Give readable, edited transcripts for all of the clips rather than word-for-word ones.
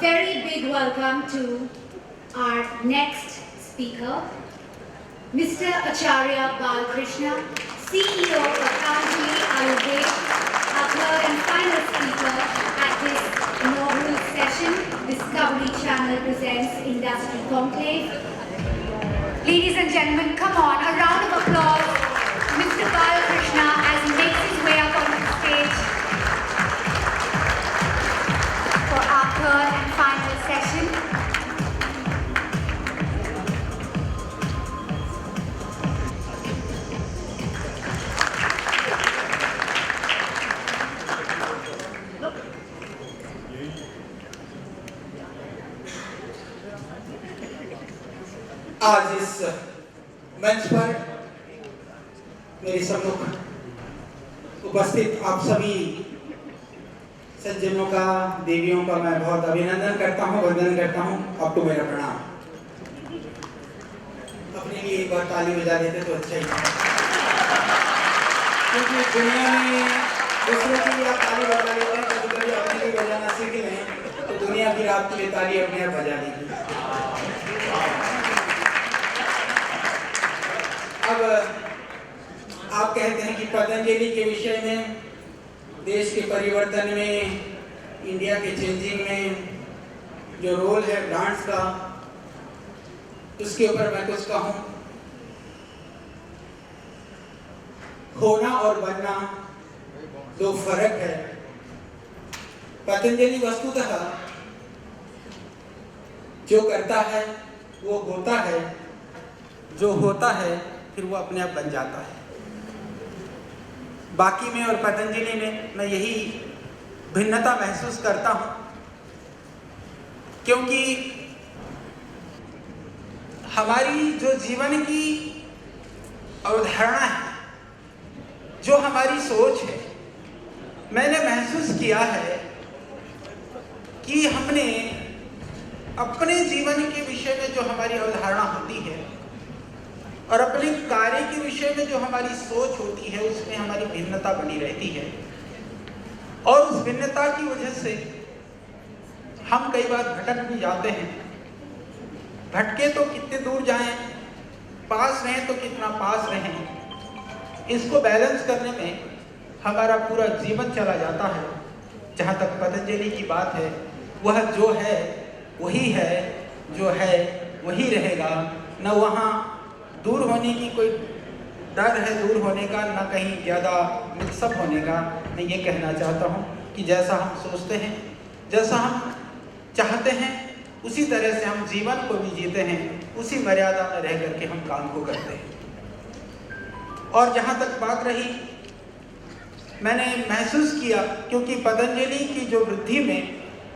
very big welcome to our next speaker, Mr. Acharya Balkrishna, CEO of Patanjali Ayurveda, our third and final speaker at this inaugural session. Discovery Channel presents Industry Conclave. Ladies and gentlemen, come on, a round of applause for Mr. Balkrishna as he makes his way up onto the stage for our third and final session. आज इस मंच पर मेरे सम्मुख उपस्थित आप सभी सज्जनों का, देवियों का मैं बहुत अभिनंदन करता हूं, वंदन करता हूं। आपको मेरा प्रणाम। अपने लिए एक बार ताली बजा देते तो अच्छा ही है, क्योंकि दुनिया में दूसरों के लिए आप ताली बजा लेते हैं, कभी कभी अपने लिए बजाना सीख लें तो दुनिया फिर आपके लिए ताली अपने आप बजा देगी। अब आप कहते हैं कि पतंजलि के विषय में, देश के परिवर्तन में, इंडिया के चेंजिंग में जो रोल है ब्रांड्स का, उसके ऊपर मैं कुछ कहूं। होना और बनना दो फर्क है। पतंजलि वस्तुतः जो करता है वो होता है, जो होता है फिर वो अपने आप बन जाता है। बाकी में और पतंजलि में मैं यही भिन्नता महसूस करता हूं, क्योंकि हमारी जो जीवन की अवधारणा है, जो हमारी सोच है, मैंने महसूस किया है कि हमने अपने जीवन के विषय में जो हमारी अवधारणा होती है और अपने कार्य के विषय में जो हमारी सोच होती है, उसमें हमारी भिन्नता बनी रहती है। और उस भिन्नता की वजह से हम कई बार भटक भी जाते हैं। भटके तो कितने दूर जाएं, पास रहें तो कितना पास रहें, इसको बैलेंस करने में हमारा पूरा जीवन चला जाता है। जहाँ तक पतंजलि की बात है, वह जो है वही है, जो है वही रहेगा। न वहाँ दूर होने की कोई डर है, दूर होने का, ना कहीं ज़्यादा मिक्सअप होने का। मैं ये कहना चाहता हूँ कि जैसा हम सोचते हैं, जैसा हम चाहते हैं, उसी तरह से हम जीवन को भी जीते हैं, उसी मर्यादा में रह करके हम काम को करते हैं। और जहाँ तक बात रही, मैंने महसूस किया, क्योंकि पतंजलि की जो वृद्धि में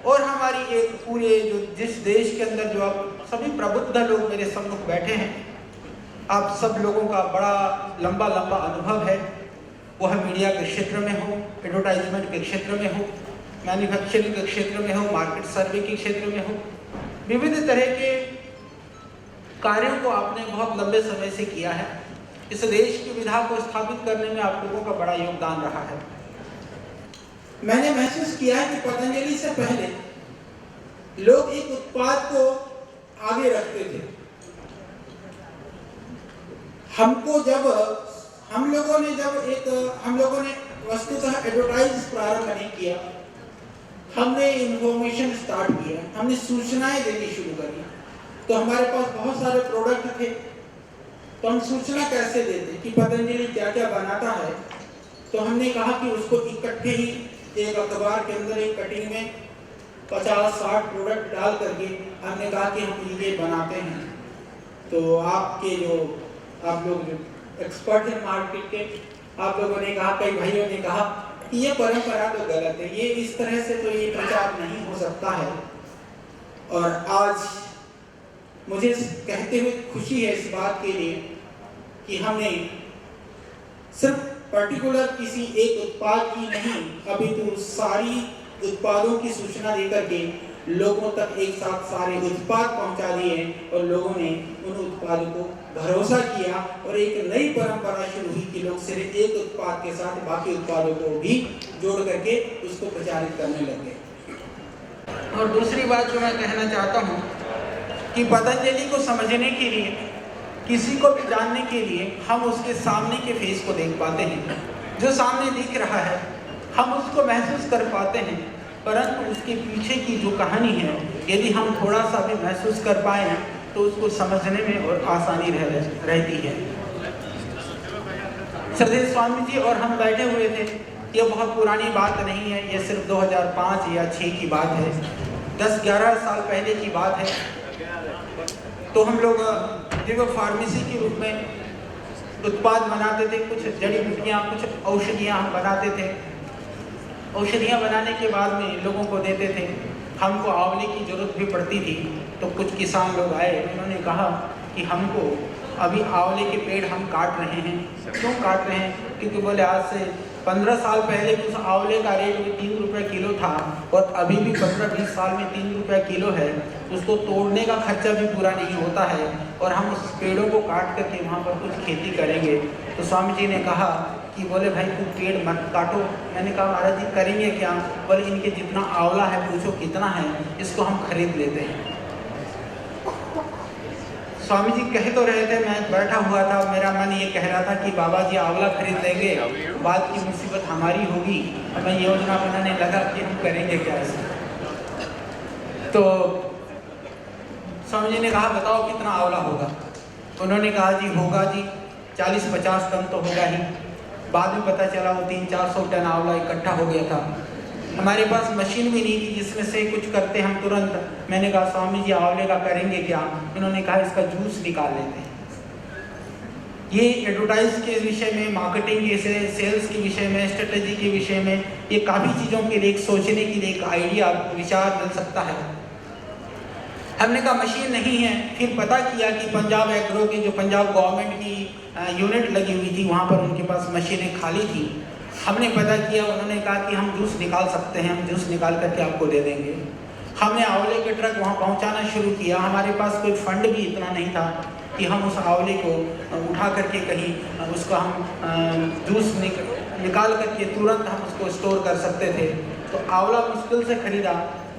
और हमारी एक पूरे जो जिस देश के अंदर जो अब सभी प्रबुद्ध लोग मेरे सम्मुख बैठे हैं, आप सब लोगों का बड़ा लंबा अनुभव है। वह मीडिया के क्षेत्र में हो, एडवर्टाइजमेंट के क्षेत्र में हो, मैन्युफैक्चरिंग के क्षेत्र में हो, मार्केट सर्वे के क्षेत्र में हो, विविध तरह के कार्यों को आपने बहुत लंबे समय से किया है। इस देश की विधा को स्थापित करने में आप लोगों का बड़ा योगदान रहा है। मैंने महसूस किया है कि पतंजलि से पहले लोग एक उत्पाद को आगे रखते थे। हम लोगों ने वस्तुतः एडवर्टाइज प्रारंभ नहीं किया। हमने इन्फॉर्मेशन स्टार्ट किया, हमने सूचनाएं देनी शुरू करी। तो हमारे पास बहुत सारे प्रोडक्ट थे, तो हम सूचना कैसे देते कि पतंजलि क्या क्या बनाता है। तो हमने कहा कि उसको इकट्ठे ही एक अखबार के अंदर एक कटिंग में 50-60 प्रोडक्ट डाल करके हमने कहा कि हम ये बनाते हैं। तो आप लोग एक्सपर्ट हैं मार्केट के, आप लोगों ने कहा, कई भाइयों ने कहा कि ये परंपरा तो गलत है, ये इस तरह से तो ये प्रचार नहीं हो सकता है। और आज मुझे कहते हुए खुशी है इस बात के लिए कि हमने सिर्फ पर्टिकुलर किसी एक उत्पाद की नहीं, अपितु सारी उत्पादों की सूचना देकर के लोगों तक एक साथ सारे उत्पाद पहुंचा दिए और लोगों ने उन उत्पादों को भरोसा किया और एक नई परंपरा शुरू हुई कि लोग सिर्फ एक उत्पाद के साथ बाकी उत्पादों को भी जोड़ करके उसको प्रचारित करने लगे। और दूसरी बात जो मैं कहना चाहता हूँ कि पतंजलि को समझने के लिए, किसी को भी जानने के लिए हम उसके सामने के फेस को देख पाते हैं। जो सामने दिख रहा है हम उसको महसूस कर पाते हैं, परंतु उसके पीछे की जो कहानी है यदि हम थोड़ा सा भी महसूस कर पाए तो उसको समझने में और आसानी रहती है। श्रद्धेय स्वामी जी और हम बैठे हुए थे। ये बहुत पुरानी बात नहीं है, ये सिर्फ 2005 या 6 की बात है, 10-11 साल पहले की बात है। तो हम लोग जो फार्मेसी के रूप में उत्पाद बनाते थे, कुछ जड़ी बूटियाँ, कुछ औषधियाँ हम बनाते थे। औषधियाँ बनाने के बाद में लोगों को देते थे। हमको आंवले की ज़रूरत भी पड़ती थी, तो कुछ किसान लोग आए, उन्होंने कहा कि हमको अभी आंवले के पेड़ हम काट रहे हैं। क्यों काट रहे हैं? क्योंकि बोले आज से 15 साल पहले उस आंवले का रेट भी 3 रुपये किलो था और अभी भी 15-20 साल में 3 रुपये किलो है। उसको तोड़ने का खर्चा भी पूरा नहीं होता है और हम उस पेड़ों को काट करके वहाँ पर कुछ खेती करेंगे। तो स्वामी जी ने कहा कि बोले भाई तू पेड़ मत काटो। मैंने कहा महाराज जी करेंगे क्या? बोले इनके जितना आंवला है पूछो कितना है, इसको हम खरीद लेते हैं। स्वामी जी कह तो रहे थे, मैं बैठा हुआ था, मेरा मन ये कह रहा था कि बाबा जी आंवला खरीद लेंगे, बाद की मुसीबत हमारी होगी। और मैं योजना बनाने लगा कि हम करेंगे क्या ऐसे। तो स्वामी जी ने कहा बताओ कितना आंवला होगा। उन्होंने कहा जी होगा जी 40-50 टन तो होगा ही। बाद में पता चला वो 300-400 टन आंवला इकट्ठा हो गया था। हमारे पास मशीन भी नहीं थी जिसमें से कुछ करते हम तुरंत। मैंने कहा स्वामी जी आंवले का करेंगे क्या? उन्होंने कहा इसका जूस निकाल लेते हैं। ये एडवर्टाइज के विषय में, मार्केटिंग के सेल्स के विषय में, स्ट्रेटेजी के विषय में, ये काफ़ी चीज़ों के लिए एक सोचने के लिए एक आइडिया, विचार मिल सकता है। हमने कहा मशीन नहीं है। फिर पता किया कि पंजाब एग्रो की, जो पंजाब गवर्नमेंट की यूनिट लगी हुई थी, वहाँ पर उनके पास मशीनें खाली थी। हमने पता किया, उन्होंने कहा कि हम जूस निकाल सकते हैं, हम जूस निकाल करके आपको दे देंगे। हमने आंवले के ट्रक वहाँ पहुँचाना शुरू किया। हमारे पास कोई फंड भी इतना नहीं था कि हम उस आंवले को उठा करके कहीं उसको हम जूस निकाल करके तुरंत हम उसको स्टोर कर सकते थे। तो आंवला मुश्किल से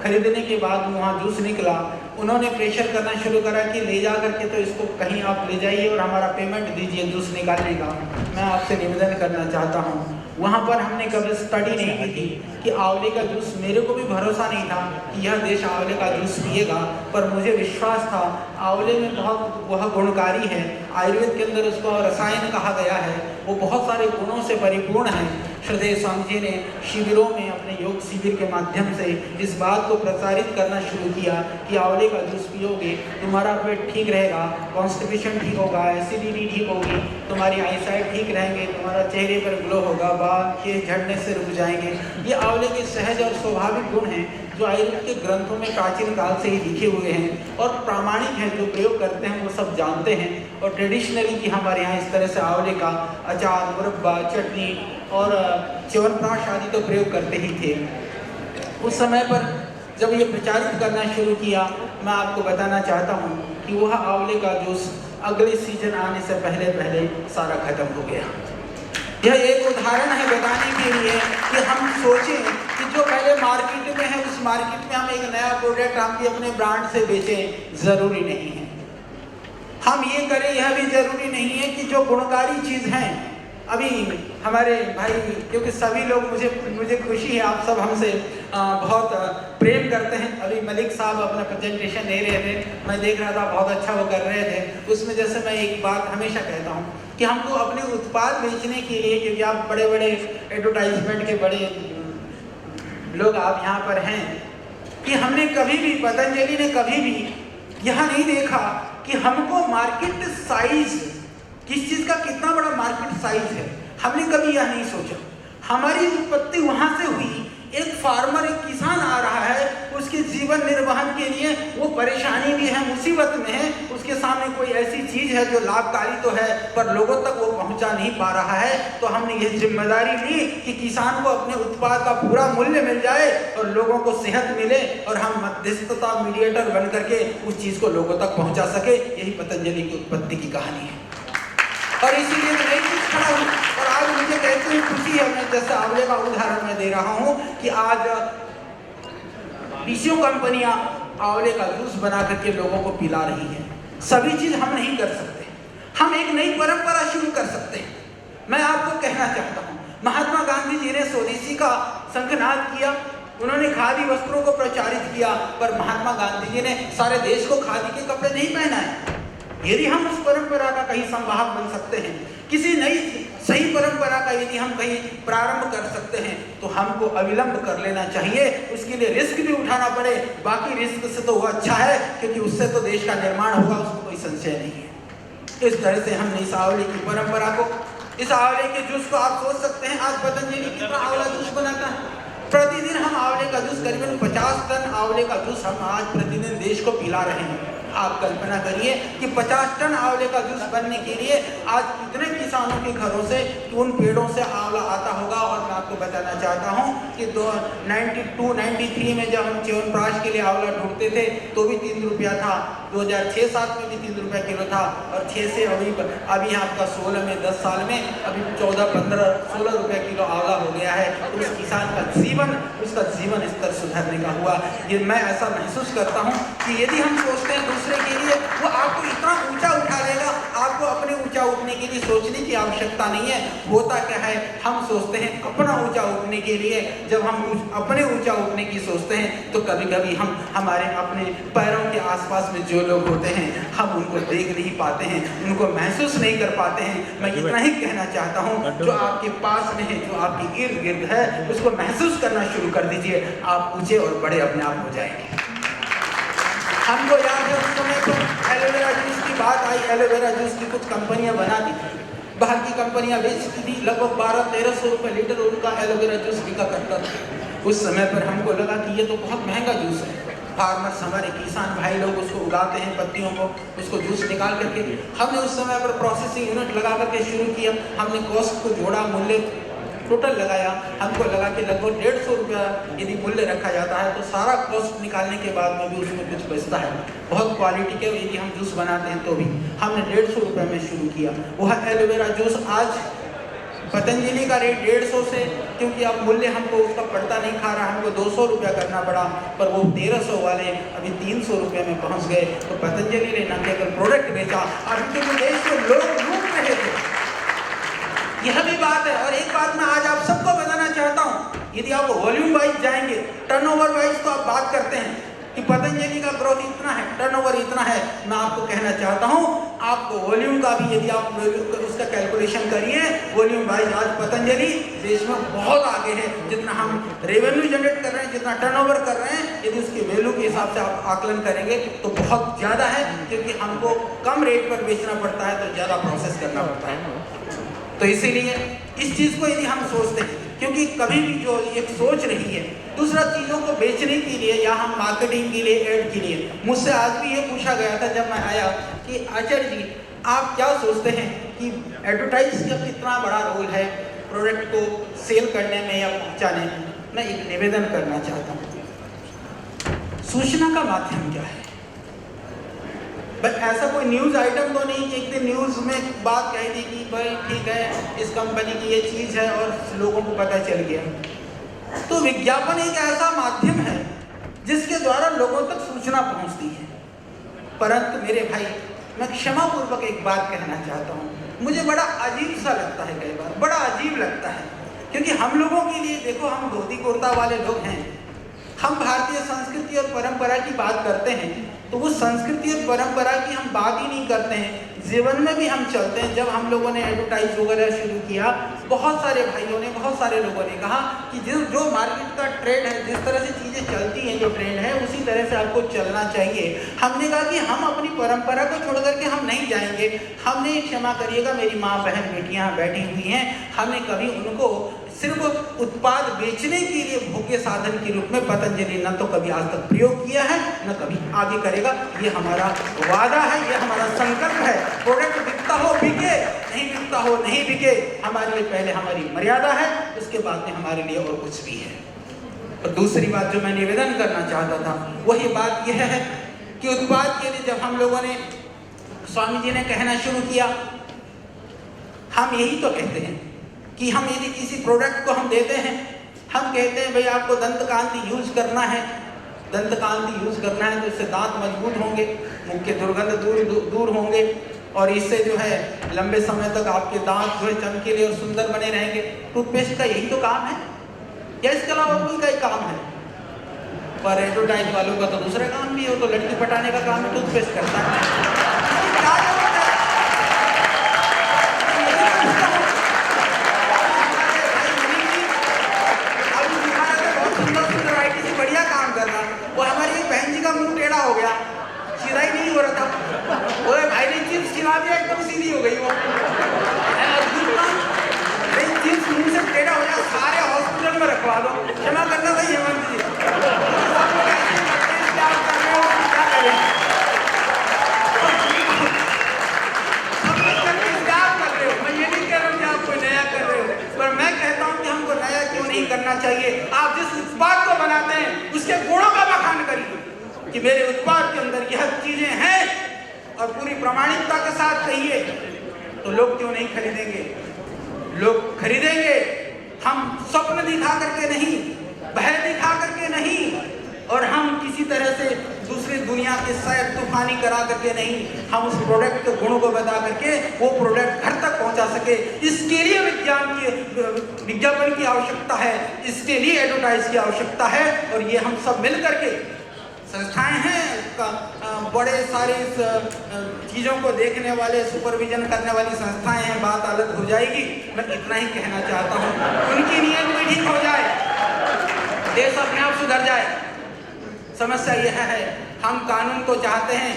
खरीदने के बाद वहाँ जूस निकला। उन्होंने प्रेशर करना शुरू करा कि ले जा करके तो इसको कहीं आप ले जाइए और हमारा पेमेंट दीजिए जूस निकालने का। मैं आपसे निवेदन करना चाहता हूँ, वहाँ पर हमने कभी स्टडी नहीं की थी कि आंवले का जूस, मेरे को भी भरोसा नहीं था कि यह देश आंवले का जूस पिएगा, पर मुझे विश्वास था आंवले में बहुत वह गुणकारी है। आयुर्वेद के अंदर उसको रसायन कहा गया है, वो बहुत सारे गुणों से परिपूर्ण है। श्रद्धेय स्वामी जी ने शिविरों में, अपने योग शिविर के माध्यम से इस बात को प्रचारित करना शुरू किया कि आंवले का जूस पियोगे तुम्हारा पेट ठीक रहेगा, कॉन्स्टिपेशन ठीक होगा, एसिडिटी ठीक होगी, तुम्हारी आईसाइट ठीक रहेंगे, तुम्हारा चेहरे पर ग्लो होगा, बाल के झड़ने से रुक जाएंगे। ये आंवले के सहज और स्वाभाविक गुण हैं जो आयुर्वेद के ग्रंथों में प्राचीन काल से ही लिखे हुए हैं और प्रामाणिक हैं। जो प्रयोग करते हैं वो सब जानते हैं। और ट्रेडिशनली कि हमारे यहाँ इस तरह से आंवले का अचार, मुरब्बा, चटनी और च्यवनप्राश आदि तो प्रयोग करते ही थे। उस समय पर जब ये प्रचारित करना शुरू किया, मैं आपको बताना चाहता हूँ कि वह आंवले का जूस अगले सीजन आने से पहले सारा खत्म हो गया। यह एक उदाहरण है बताने के लिए कि हम सोचें कि जो पहले मार्केट में है उस मार्केट में हम एक नया प्रोडक्ट हम भी अपने ब्रांड से बेचें, ज़रूरी नहीं है। हम ये करें, यह भी ज़रूरी नहीं है कि जो गुणकारी चीज़ हैं। अभी हमारे भाई, क्योंकि सभी लोग मुझे खुशी है आप सब हमसे बहुत प्रेम करते हैं। अभी मलिक साहब अपना प्रेजेंटेशन दे रहे थे, मैं देख रहा था, बहुत अच्छा वो कर रहे थे। उसमें जैसे मैं एक बात हमेशा कहता हूँ कि हमको अपने उत्पाद बेचने के लिए, क्योंकि आप बड़े बड़े एडवर्टाइजमेंट के बड़े लोग आप यहाँ पर हैं, कि हमने कभी भी, पतंजलि ने कभी भी यह नहीं देखा कि हमको मार्केट साइज, किस चीज़ का कितना बड़ा मार्केट साइज है, हमने कभी यह नहीं सोचा। हमारी उत्पत्ति वहाँ से हुई, एक फार्मर, एक किसान आ रहा है, उसके जीवन निर्वहन के लिए वो परेशानी भी है, मुसीबत में है, उसके सामने कोई ऐसी चीज़ है जो लाभकारी तो है पर लोगों तक वो पहुंचा नहीं पा रहा है। तो हमने ये जिम्मेदारी ली कि किसान को अपने उत्पाद का पूरा मूल्य मिल जाए और लोगों को सेहत मिले और हम मध्यस्थता, मीडिएटर बन करके उस चीज़ को लोगों तक पहुँचा सके। यही पतंजलि की उत्पत्ति की कहानी है और इसीलिए मैं नई चीज़ खड़ा हूँ। और आज मुझे कहते हुए खुशी है, मैं जैसे आंवले का उदाहरण मैं दे रहा हूँ कि आज पीसीओ कंपनियां आंवले का जूस बना करके लोगों को पिला रही है। सभी चीज हम नहीं कर सकते, हम एक नई परंपरा शुरू कर सकते हैं। मैं आपको कहना चाहता हूँ, महात्मा गांधी जी ने स्वदेशी का शंखनाद किया, उन्होंने खादी वस्त्रों को प्रचारित किया, पर महात्मा गांधी जी ने सारे देश को खादी के कपड़े नहीं पहनाए। यदि हम उस परंपरा का कहीं संवाहक बन सकते हैं, किसी नई सही परंपरा का यदि हम कहीं प्रारंभ कर सकते हैं, तो हमको अविलंब कर लेना चाहिए। उसके लिए रिस्क भी उठाना पड़े, बाकी रिस्क से तो वो अच्छा है, क्योंकि उससे तो देश का निर्माण होगा, उसमें कोई संशय नहीं है। इस तरह से हमने इस आंवले की परंपरा को, इस आंवले के जूस को आप सोच सकते हैं, आज पतंजलि कितना आंवला जूस बनाता है। प्रतिदिन हम आंवले का जूस, करीबन 50 टन आंवले का जूस हम आज प्रतिदिन देश को पिला रहे हैं। आप कल्पना करिए कि 50 टन आंवले का जूस बनने के लिए आज कितने किसानों के घरों से उन पेड़ों से आंवला आता होगा। और मैं आपको बताना चाहता हूं कि 92-93 में जब हम च्यवनप्राश के लिए आंवला ढूंढते थे तो भी 3 रुपया था, 2006-07 में भी 3 रुपया किलो था, और 6 से अभी आपका 16 में 10 साल में अभी 14-15-16 रुपया किलो आंवला हो गया है। तो उस किसान का उसका जीवन स्तर सुधरने का हुआ। ये मैं ऐसा महसूस करता हूँ कि यदि हम सोचते हैं दूसरे के लिए, वो आपको इतना ऊंचा उठा लेगा, आपको अपने ऊंचा उठने के लिए सोचने की आवश्यकता नहीं है। होता क्या है, हम सोचते हैं अपना ऊंचा उठने के लिए। जब हम अपने ऊंचा उठने की सोचते हैं तो कभी कभी हम हमारे अपने पैरों के आसपास में जो लोग होते हैं हम उनको देख नहीं पाते हैं, उनको महसूस नहीं कर पाते हैं। मैं इतना ही कहना चाहता हूँ, जो आपके पास में है, जो आपके इर्द गिर्द है, उसको महसूस करना शुरू कर दीजिए, आप ऊंचे और बड़े अपने आप हो जाएंगे। हमको याद है उस समय पर एलोवेरा जूस की बात आई, एलोवेरा जूस की कुछ कंपनियां बना दी, बाहर की कंपनियां बेचती थी, लगभग 1200-1300 रुपये लीटर उनका एलोवेरा जूस बिका करता था। उस समय पर हमको लगा कि ये तो बहुत महंगा जूस है। फार्मर्स, हमारे किसान भाई लोग उसको उगाते हैं, पत्तियों को, उसको जूस निकाल करके। हमने उस समय पर प्रोसेसिंग यूनिट लगा करके शुरू किया, हमने कॉस्ट को जोड़ा, मूल्य टोटल लगाया, हमको लगा कि लगभग 150 रुपया यदि मूल्य रखा जाता है तो सारा कॉस्ट निकालने के बाद में भी उसमें कुछ बचता है। बहुत क्वालिटी के यदि हम जूस बनाते हैं तो भी हमने 150 रुपये में शुरू किया। वह एलोवेरा जूस आज पतंजलि का रेट 150 से, क्योंकि अब मूल्य हमको उसका पड़ता नहीं खा रहा, हमको 200 रुपया करना पड़ा, पर वो 1300 वाले अभी 300 रुपये में पहुंच गए। तो पतंजलि ने न केवल प्रोडक्ट बेचा, अभी तो देश के लोग लूट रहे थे। यह भी बात है। और एक बात मैं आज आप सबको बताना चाहता हूं, यदि आप वॉल्यूम वाइज जाएंगे, टर्नओवर वाइज तो आप बात करते हैं कि पतंजलि का ग्रोथ इतना है, टर्नओवर इतना है। मैं आपको कहना चाहता हूं, आपको वॉल्यूम का भी यदि आप उसका कैलकुलेशन करिए, वॉल्यूम वाइज आज पतंजलि देश में बहुत आगे है। जितना हम रेवेन्यू जनरेट कर रहे हैं, जितना टर्नओवर कर रहे हैं, यदि उसके वैल्यू के हिसाब से आप आकलन करेंगे तो बहुत ज़्यादा है, क्योंकि हमको कम रेट पर बेचना पड़ता है तो ज़्यादा प्रोसेस करना पड़ता है। तो इसीलिए इस चीज़ को यदि हम सोचते हैं, क्योंकि कभी भी जो एक सोच रही है, दूसरा चीज़ों को बेचने के लिए या हम मार्केटिंग के लिए, ऐड के लिए, मुझसे आज भी ये पूछा गया था जब मैं आया कि आचार्य जी आप क्या सोचते हैं कि एडवर्टाइज का कितना बड़ा रोल है प्रोडक्ट को सेल करने में या पहुंचाने में। मैं एक निवेदन करना चाहता हूँ, सूचना का माध्यम क्या है? बस ऐसा कोई न्यूज़ आइटम तो नहीं कि एक दिन न्यूज़ में बात कह दी कि भाई ठीक है इस कंपनी की ये चीज़ है और लोगों को पता चल गया। तो विज्ञापन एक ऐसा माध्यम है जिसके द्वारा लोगों तक सूचना पहुंचती है। परंतु मेरे भाई, मैं क्षमापूर्वक एक बात कहना चाहता हूँ, मुझे बड़ा अजीब सा लगता है, कई बार बड़ा अजीब लगता है, क्योंकि हम लोगों के लिए देखो, हम धोती कुर्ता वाले लोग हैं, हम भारतीय संस्कृति और परंपरा की बात करते हैं, तो वो संस्कृति और परंपरा की हम बात ही नहीं करते हैं, जीवन में भी हम चलते हैं। जब हम लोगों ने एडवर्टाइज वगैरह शुरू किया, बहुत सारे भाइयों ने, बहुत सारे लोगों ने कहा कि जो मार्केट का ट्रेंड है, जिस तरह से चीज़ें चलती हैं, जो ट्रेंड है उसी तरह से आपको चलना चाहिए। हमने कहा कि हम अपनी परंपरा को छोड़ करके हम नहीं जाएंगे। हमने, क्षमा करिएगा, मेरी माँ बहन बेटियाँ बैठी हुई हैं, हमने कभी उनको सिर्फ उत्पाद बेचने के लिए भोग्य साधन के रूप में पतंजलि न तो कभी आज तक प्रयोग किया है, न कभी आगे करेगा। ये हमारा वादा है, ये हमारा संकल्प है। प्रोडक्ट बिकता हो बिके, नहीं बिकता हो नहीं बिके, हमारे लिए पहले हमारी मर्यादा है, उसके बाद में हमारे लिए और कुछ भी है। और दूसरी बात जो मैं निवेदन करना चाहता था, वही बात यह है कि उत्पाद के लिए जब हम लोगों ने, स्वामी जी ने कहना शुरू किया, हम यही तो कहते हैं कि हम यदि किसी प्रोडक्ट को हम देते हैं, हम कहते हैं भाई आपको दंत कांति यूज करना है, दंतकांति यूज करना है तो इससे दांत मजबूत होंगे, मुख के दुर्गंध दूर होंगे और इससे जो है लंबे समय तक आपके दांत जो है चमकीले और सुंदर बने रहेंगे। टूथपेस्ट का यही तो काम है या इसके अलावा कोई का काम है? पर एडवर्टाइज वालों का तो दूसरा काम भी है, वो तो लड़की पटाने का काम है, टूथपेस्ट करता है। बढ़िया काम कर रहा, वो हमारी एक बहन जी का मुंह टेढ़ा हो गया, सीधा ही नहीं हो रहा था, वो भाई ने चिप्स खिला दिया एकदम सीधी हो गई वो। चिप्स मुंह से टेढ़ा हो गया, सारे हॉस्पिटल में रखवा दो, क्षमा करना भाई हेमंत जी। करना चाहिए। आप जिस उत्पाद को बनाते हैं उसके गुणों का बखान करिए कि मेरे उत्पाद के अंदर यह चीजें हैं और पूरी प्रामाणिकता के साथ कहिए, तो लोग क्यों नहीं खरीदेंगे? लोग खरीदेंगे। हम स्वप्न दिखा करके नहीं, भय दिखा करके नहीं, और हम किसी तरह से दूसरी दुनिया के सैर तूफानी करा करके नहीं, हम उस प्रोडक्ट के गुणों को बता करके वो प्रोडक्ट घर तक पहुंचा सके। इसके लिए विज्ञापन की आवश्यकता है, इसके लिए एडवर्टाइज की आवश्यकता है। और ये हम सब मिल करके संस्थाएं हैं, बड़े सारे चीज़ों को देखने वाले, सुपरविजन करने वाली संस्थाएं हैं, बात अलग हो जाएगी। मैं इतना ही कहना चाहता हूँ, उनकी नीयत भी ठीक हो जाए, देश अपने आप सुधर जाए। समस्या यह है, हम कानून को चाहते हैं,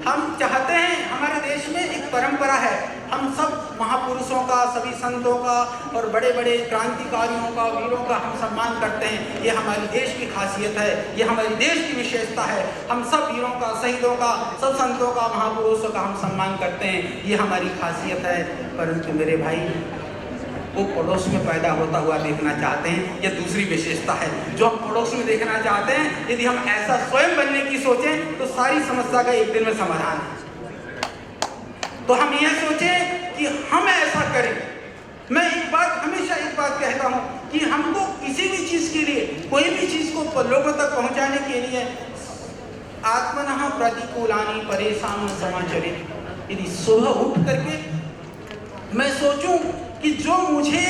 हम चाहते हैं, हमारे देश में एक परंपरा है, हम सब महापुरुषों का, सभी संतों का और बड़े बड़े क्रांतिकारियों का, वीरों का हम सम्मान करते हैं। ये हमारी देश की खासियत है, ये हमारी देश की विशेषता है। हम सब वीरों का, शहीदों का, सब संतों का, महापुरुषों का हम सम्मान करते हैं, ये हमारी खासियत है। परंतु मेरे भाई, वो पड़ोस में पैदा होता हुआ देखना चाहते हैं, यह दूसरी विशेषता है जो हम पड़ोस में देखना चाहते हैं। यदि हम ऐसा स्वयं बनने की सोचें तो सारी समस्या का एक दिन में समाधान है। तो हम यह सोचें कि हम ऐसा करें। मैं हमेशा एक बात कहता हूं कि हमको किसी भी चीज के लिए, कोई भी चीज को लोगों तक पहुंचाने के लिए आत्मनः प्रतिकूलानि परेशान समाचरित, यदि सुबह उठ करके मैं सोचूं कि जो मुझे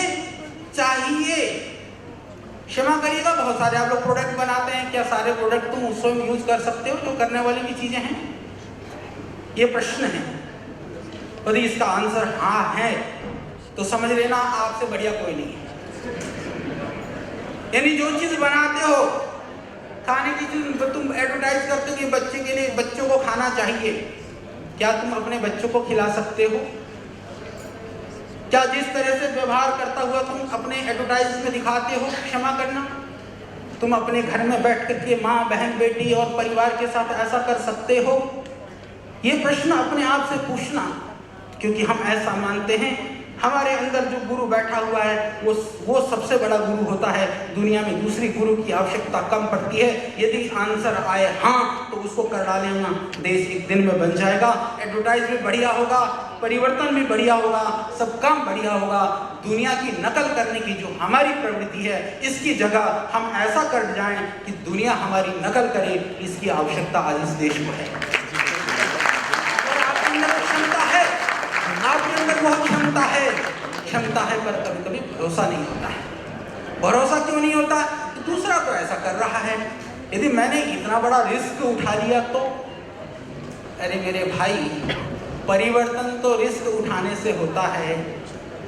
चाहिए, क्षमा करिएगा, बहुत सारे आप लोग प्रोडक्ट बनाते हैं, क्या सारे प्रोडक्ट तुम स्वयं यूज कर सकते हो जो करने वाली भी चीजें हैं? ये प्रश्न है। यदि इसका आंसर हाँ है तो समझ लेना आपसे बढ़िया कोई नहीं है। यानी जो चीज बनाते हो, खाने की चीज तुम एडवर्टाइज करते हो कि बच्चे के लिए, बच्चों को खाना चाहिए, क्या तुम अपने बच्चों को खिला सकते हो? क्या जिस तरह से व्यवहार करता हुआ तुम अपने एडवर्टाइज में दिखाते हो, क्षमा करना, तुम अपने घर में बैठ करके माँ, बहन, बेटी और परिवार के साथ ऐसा कर सकते हो? ये प्रश्न अपने आप से पूछना, क्योंकि हम ऐसा मानते हैं हमारे अंदर जो गुरु बैठा हुआ है वो सबसे बड़ा गुरु होता है। दुनिया में दूसरी गुरु की आवश्यकता कम पड़ती है। यदि आंसर आए हाँ तो उसको कर डालेना, देश एक दिन में बन जाएगा, एडवर्टाइज भी बढ़िया होगा, परिवर्तन भी बढ़िया होगा, सब काम बढ़िया होगा। दुनिया की नकल करने की जो हमारी प्रवृत्ति है, इसकी जगह हम ऐसा कर जाएं कि दुनिया हमारी नकल करे, इसकी आवश्यकता आज इस देश को है। और आपके अंदर क्षमता है, आपके अंदर बहुत क्षमता है, पर कभी कभी भरोसा नहीं होता है। भरोसा क्यों नहीं होता? दूसरा तो ऐसा कर रहा है, यदि मैंने इतना बड़ा रिस्क उठा लिया तो, अरे मेरे भाई, परिवर्तन तो रिस्क उठाने से होता है।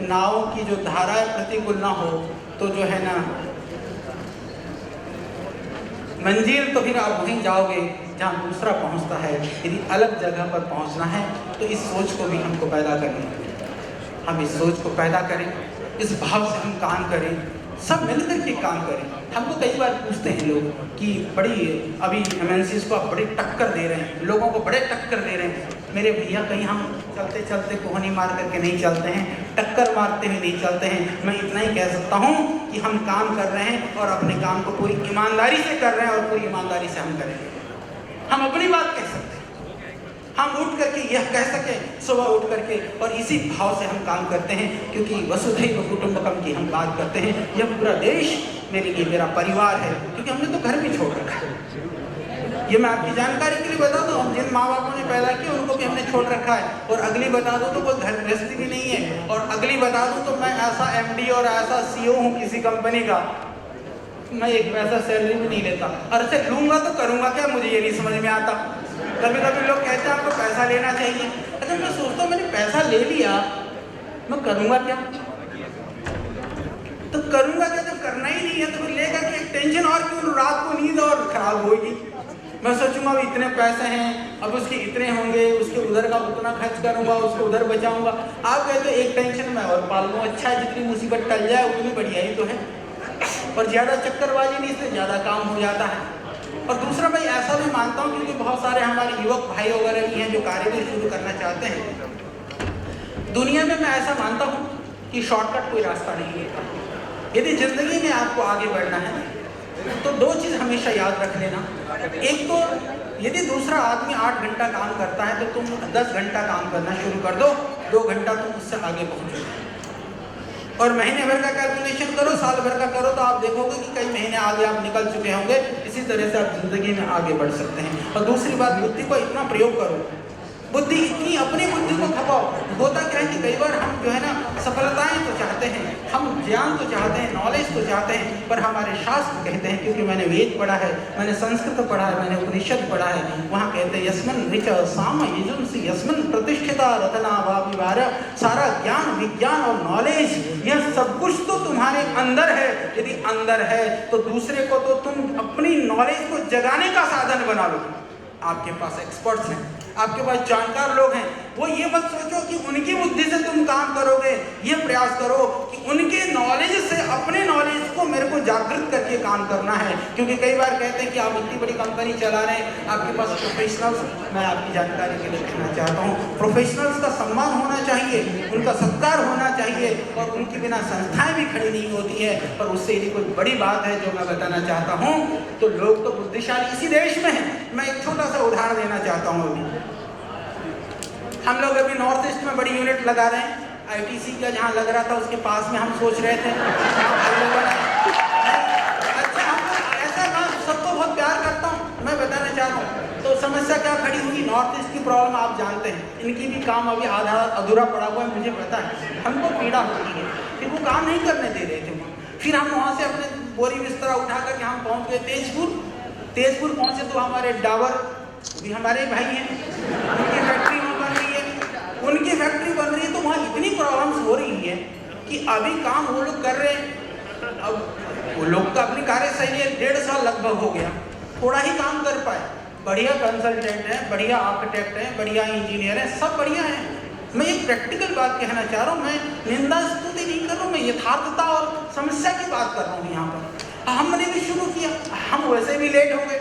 नाव की जो धाराएं प्रतिकूल ना हो तो जो है ना, मंजिल तो फिर आप वहीं जाओगे जहाँ दूसरा पहुँचता है। यदि अलग जगह पर पहुँचना है तो इस सोच को भी हमको पैदा करनी है। हम इस सोच को पैदा करें, इस भाव से हम काम करें, सब मिलकर के काम करें। हमको कई बार पूछते हैं लोग कि बड़ी अभी एमएनसीज को आप बड़ी टक्कर दे रहे हैं, लोगों को बड़े टक्कर दे रहे हैं। मेरे भैया, कहीं हम चलते चलते कोहनी मार करके नहीं चलते हैं, टक्कर मारते हुए नहीं चलते हैं। मैं इतना ही कह सकता हूँ कि हम काम कर रहे हैं और अपने काम को पूरी ईमानदारी से कर रहे हैं और पूरी ईमानदारी से हम करेंगे। हम अपनी बात कह सकते हैं, हम उठ करके यह कह सकें सुबह उठ करके, और इसी भाव से हम काम करते हैं, क्योंकि वसुधैव कुटुंबकम की हम बात करते हैं। यह पूरा देश मेरे लिए मेरा परिवार है, क्योंकि हमने तो घर भी छोड़ रखा है। ये मैं आपकी जानकारी के लिए बता दूं, हम जिन माँ बापों ने पैदा किया उनको भी हमने छोड़ रखा है। और अगली बता दूं तो कोई घर गृहस्थी भी नहीं है। और अगली बता दूं तो मैं ऐसा एमडी और ऐसा सीईओ हूँ किसी कंपनी का, मैं एक पैसा सैलरी भी नहीं लेता। और अच्छा लूंगा तो करूंगा क्या, मुझे ये नहीं समझ में आता। कभी कभी लोग कहते हैं आपको पैसा लेना चाहिए। अच्छा मैं सोचता हूँ मैंने पैसा ले लिया, मैं करूंगा क्या? तो करूंगा क्या जब करना ही नहीं है, तो फिर लेकर के टेंशन और क्यों, रात को नींद और खराब होगी। मैं सोचूंगा अब इतने पैसे हैं, अब उसके इतने होंगे, उसके उधर का उतना खर्च करूंगा, उसको उधर बचाऊंगा। आप कहते हो एक टेंशन मैं और पाल लूँ, अच्छा है जितनी मुसीबत टल जाए उतनी बढ़िया ही तो है। और ज़्यादा चक्करबाजी नहीं, इससे ज़्यादा काम हो जाता है। और दूसरा भाई ऐसा भी मानता हूँ, क्योंकि बहुत सारे हमारे युवक भाई वगैरह भी हैं जो कार्य भी शुरू करना चाहते हैं। दुनिया में मैं ऐसा मानता हूँ कि शॉर्टकट कोई रास्ता नहीं है। यदि ज़िंदगी में आपको आगे बढ़ना है तो दो चीज़ हमेशा याद रख लेना। एक तो यदि दूसरा आदमी 8 घंटा काम करता है तो तुम 10 घंटा काम करना शुरू कर दो, 2 घंटा तुम उससे आगे पहुँचोगे। और महीने भर का कैलकुलेशन करो, साल भर का करो, तो आप देखोगे कि कई महीने आगे आप निकल चुके होंगे। इसी तरह से आप जिंदगी में आगे बढ़ सकते हैं। और दूसरी बात, बुद्धि को इतना प्रयोग करो, बुद्धि इतनी अपनी बुद्धि को खपाओ। होता क्या है कि कई बार हम जो है ना सफलताएं तो चाहते हैं, हम ज्ञान तो चाहते हैं, नॉलेज तो चाहते हैं, पर हमारे शास्त्र कहते हैं, क्योंकि मैंने वेद पढ़ा है, मैंने संस्कृत पढ़ा है, मैंने उपनिषद पढ़ा है, वहाँ कहते हैं यस्मिन् ऋच साम यजुंसि यस्मिन् प्रतिष्ठिता रत्ना भाविवार। सारा ज्ञान विज्ञान और नॉलेज यह सब कुछ तो तुम्हारे अंदर है। यदि अंदर है तो दूसरे को तो तुम अपनी नॉलेज को जगाने का साधन बना लो। आपके पास एक्सपर्ट्स हैं, आपके पास जानकार लोग हैं, वो ये मत सोचो कि उनकी बुद्धि से तुम काम करोगे। ये प्रयास करो कि उनके नॉलेज से अपने नॉलेज को मेरे को जागृत करके काम करना है। क्योंकि कई बार कहते हैं कि आप इतनी बड़ी कंपनी चला रहे हैं, आपके पास प्रोफेशनल्स, मैं आपकी जानकारी के लिए कहना चाहता हूँ, प्रोफेशनल्स का सम्मान होना चाहिए, उनका सत्कार होना चाहिए, और उनके बिना संस्थाएं भी खड़ी नहीं होती है। पर उससे यदि कोई बड़ी बात है जो मैं बताना चाहता हूँ, तो लोग तो बुद्धिशाली इसी देश में हैं। मैं एक छोटा सा उदाहरण देना चाहता हूँ। अभी हम लोग अभी नॉर्थ ईस्ट में बड़ी यूनिट लगा रहे हैं। आईटीसी का जहाँ लग रहा था उसके पास में हम सोच रहे थे। अच्छा हमको ऐसा, मैं सबको बहुत प्यार करता हूँ, मैं बताना चाहता हूँ। तो समस्या क्या खड़ी हुई, नॉर्थ ईस्ट की प्रॉब्लम आप जानते हैं, इनकी भी काम अभी आधा अधूरा पड़ा हुआ है, मुझे पता है, हमको पीड़ा होती है कि वो काम नहीं करने दे रहे थे। फिर हम वहाँ से अपने बोरी बिस्तरा उठा करके हम पहुँच गए तेजपुर पहुँचे तो हमारे डाबर भी हमारे भाई हैं, उनकी फैक्ट्री बन रही है, तो वहाँ इतनी प्रॉब्लम्स हो रही है कि अभी काम वो लोग कर रहे हैं। अब वो लोग का अपनी कार्यशैली 1.5 साल लगभग हो गया, थोड़ा ही काम कर पाए। बढ़िया कंसल्टेंट है, बढ़िया आर्किटेक्ट है, बढ़िया इंजीनियर है, सब बढ़िया है। मैं एक प्रैक्टिकल बात कहना चाह रहा हूँ, मैं निंदा स्तुति नहीं कर रहा हूँ, मैं यथार्थता और समस्या की बात कर रहा हूँ। यहाँ पर हमने भी शुरू किया, हम वैसे भी लेट हो गए,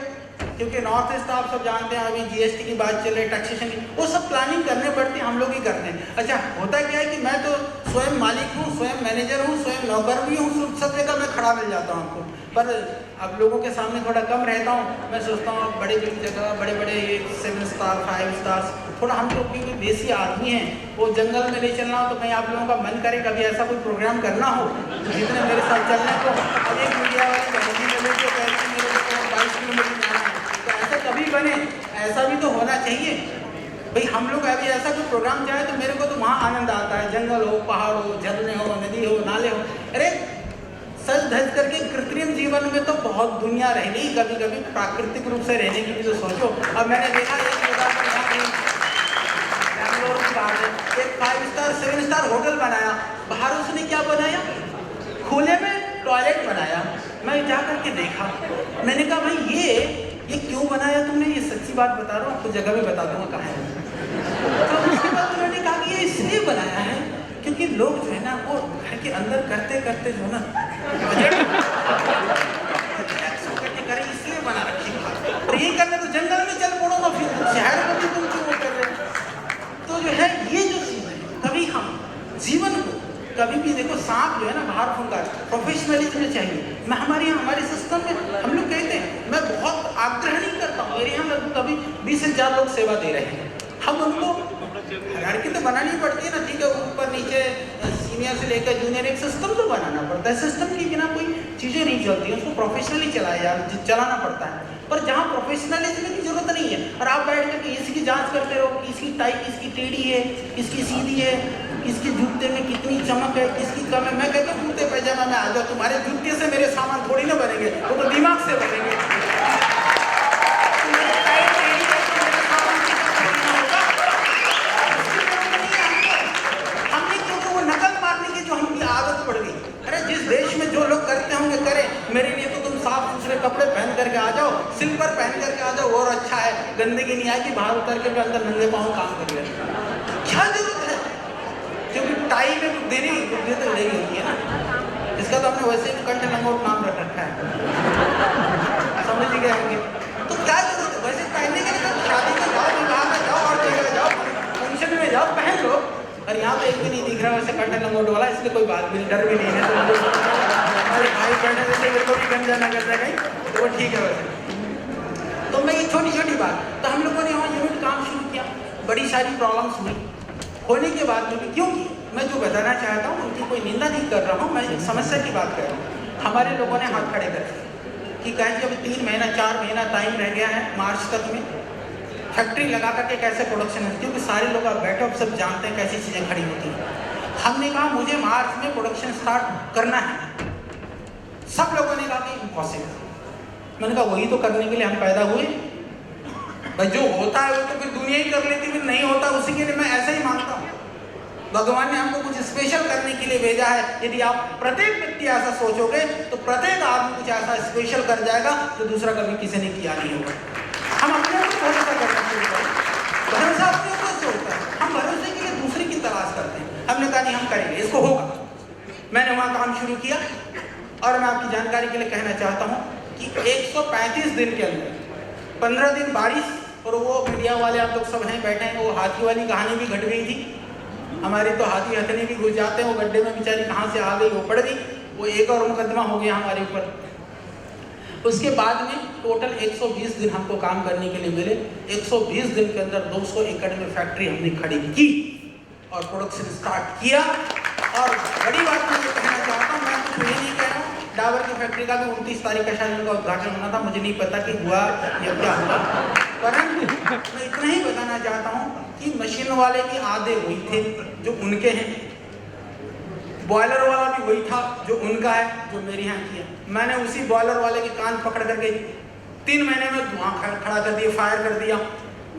क्योंकि नॉर्थ ईस्ट आप सब जानते हैं, अभी जीएसटी की बात चल रही है, टैक्सेशन की, वो सब प्लानिंग करने पड़ती है, हम लोग ही करते हैं। अच्छा होता क्या है कि मैं तो स्वयं मालिक हूँ, स्वयं मैनेजर हूँ, स्वयं नौकर भी हूँ, सब जगह मैं खड़ा मिल जाता हूँ आपको, पर अब लोगों के सामने थोड़ा कम रहता हूँ। मैं सोचता हूँ बड़े बड़ी जगह, बड़े बड़े 7 स्टार 5 स्टार्स, थोड़ा हम लोग क्योंकि देसी आदमी हैं, वो जंगल में ले चलना हो तो कहीं आप लोगों का मन करे कभी ऐसा कोई प्रोग्राम करना हो जितने मेरे साथ चलने को। अब एक मीडिया वाले बहनी मेरे को कहते हैं मेरे को 22 किलोमीटर जाना है, तो ऐसा कभी बने, ऐसा भी तो होना चाहिए भाई। हम लोग अभी ऐसा कोई प्रोग्राम जाए तो मेरे को तो वहाँ आनंद आता है, जंगल हो, पहाड़ हो, झरने हो, नदी हो, नाले हो। अरे सज धज करके कृत्रिम जीवन में तो बहुत दुनिया रहनी, कभी कभी प्राकृतिक रूप से रहने की भी तो सोचो। अब मैंने देखा बैंगलोर की बात है, एक 5 स्टार 7 स्टार होटल बनाया, बाहर उसने क्या बनाया, खुले में टॉयलेट बनाया। मैं जा करके देखा, मैंने कहा भाई ये क्यों बनाया तुमने, ये सच्ची बात बता रहा हूँ, आपको जगह भी बता दूंगा कहाँ है। तो उसके बाद उन्होंने कहा कि ये इसलिए बनाया है क्योंकि लोग जो है ना वो घर के अंदर करते करते जो ना करें, इसलिए बना रखी है। और यही करना तो जंगल में चल पड़ो ना, फिर शहर में भी तुम क्यों कर रहे हो। तो जो है ये जो चीज़ है, कभी हम जीवन को कभी भी देखो, सांप जो है ना बाहर फूंका, प्रोफेशनलिज्म चाहिए। मैं हमारे यहाँ हमारे सिस्टम में हम लोग कहते हैं, मैं बहुत आग्रह नहीं करता हूँ, मेरे यहाँ कभी 20,000 लोग सेवा दे रहे हैं, हम उनको हायरार्की तो बनानी पड़ती है ना, ठीक है, ऊपर नीचे सीनियर से लेकर जूनियर, एक सिस्टम तो बनाना पड़ता है। सिस्टम के बिना कोई चीज़ें नहीं चलती, उसको प्रोफेशनली चलाना पड़ता है। पर जहाँ प्रोफेशनलिज्म की जरूरत नहीं है और आप बैठ कर इसकी जांच करते रहो, किसकी टाई किसकी टेढ़ी है, किसकी सीधी है, किसके जूते में कितनी चमक है, किसकी कम है। मैं कहता हूँ कुर्ते पैजामा में आ जाओ, तुम्हारे जूते से मेरे सामान थोड़ी ना बनेंगे, वो तो दिमाग से बनेंगे। देश में जो लोग करते होंगे करें, मेरे लिए तो तुम साफ सुथरे कपड़े पहन करके आ जाओ, सिल्वर पहन करके आ जाओ और अच्छा है, गंदगी नहीं आएगी, बाहर उतर के अंदर नंगे पाँव काम कर ले। क्या जरूरत है? क्योंकि टाई में कुछ देरी बुद्धि तो नहीं होती है ना, इसका तो आपने वैसे ही कंठ लंगोट नाम रख रखा है, समझ ही गए होंगे। तो क्या जरूरत है वैसे पहनने के लिए? शादी में जाओ, विवाह में जाओ, और जगह जाओ, फंक्शन में जाओ, पहन लो। और यहाँ पे एक भी नहीं दिख रहा वैसे कंठ लंगोट वाला, इसलिए कोई बात भी नहीं, डर भी नहीं है। तो हमारे भाई बैठे जैसे मेरे को भी गन जाना करता है कहीं, तो वो ठीक है वैसे। तो मैं ये छोटी छोटी बात, तो हम लोगों ने यहाँ यूनिट काम शुरू किया, बड़ी सारी प्रॉब्लम्स हुई, होने के बाद में भी, क्योंकि मैं जो बताना चाहता हूँ उनकी कोई निंदा नहीं कर रहा हूँ, मैं एक समस्या की बात कर रहा हूँ। हमारे लोगों ने हाथ खड़े कर कि कहें कि अभी 3 महीना 4 महीना टाइम रह गया है मार्च तक में, फैक्ट्री लगा करके कैसे प्रोडक्शन है, क्योंकि सारे लोग आप बैठो, आप सब जानते हैं कैसी चीज़ें खड़ी होती हैं। हमने कहा मुझे मार्च में प्रोडक्शन स्टार्ट करना है, सब लोगों ने कहा कि इम्पॉसिबल। मैंने कहा वही तो करने के लिए हम पैदा हुए भाई, जो होता है वो तो फिर दुनिया ही कर लेती, फिर नहीं होता उसी के लिए मैं ऐसा ही मानता हूँ। भगवान ने हमको कुछ स्पेशल करने के लिए भेजा है। यदि आप प्रत्येक व्यक्ति ऐसा सोचोगे तो प्रत्येक आदमी कुछ ऐसा स्पेशल कर जाएगा जो दूसरा कभी किसी ने किया नहीं होगा। हम अपने ऊपर भरोसा करना शुरू करें, भरोसा अपने ऊपर से होता है, हम भरोसे के लिए दूसरे की तलाश करते हैं। हमने कहा नहीं हम करेंगे, इसको होगा। मैंने वहाँ काम शुरू किया और मैं आपकी जानकारी के लिए कहना चाहता हूँ कि 135 दिन के अंदर 15 दिन बारिश, और वो मीडिया वाले आप लोग सब हैं बैठे हैं, वो हाथी वाली कहानी भी घट गई थी हमारी, तो हाथी हथनी भी घुस जाते हैं, वो गड्ढे में बेचारी कहाँ से आ गई, वो पड़ गई, वो एक और मुकदमा हो गया हमारे ऊपर। उसके बाद में टोटल 120 दिन हमको काम करने के लिए मिले। 120 दिन के अंदर 200 एकड़ में फैक्ट्री हमने खड़ी की और प्रोडक्शन स्टार्ट किया। और बड़ी बात मैं ये कहना चाहता हूँ, मैं कुछ ये नहीं कह रहा हूँ, डाबर की फैक्ट्री का भी 29 तारीख का शायद उनका उद्घाटन होना था, मुझे नहीं पता कि हुआ या क्या हुआ, परंतु मैं इतना ही बताना चाहता हूँ कि मशीन वाले भी आधे वही थे जो उनके हैं, बॉयलर वाला भी वही था जो उनका है, जो मेरे यहाँ किया। मैंने उसी बॉयलर वाले के कान पकड़ करके 3 महीने में धुआं खड़ा कर दिया, फायर कर दिया।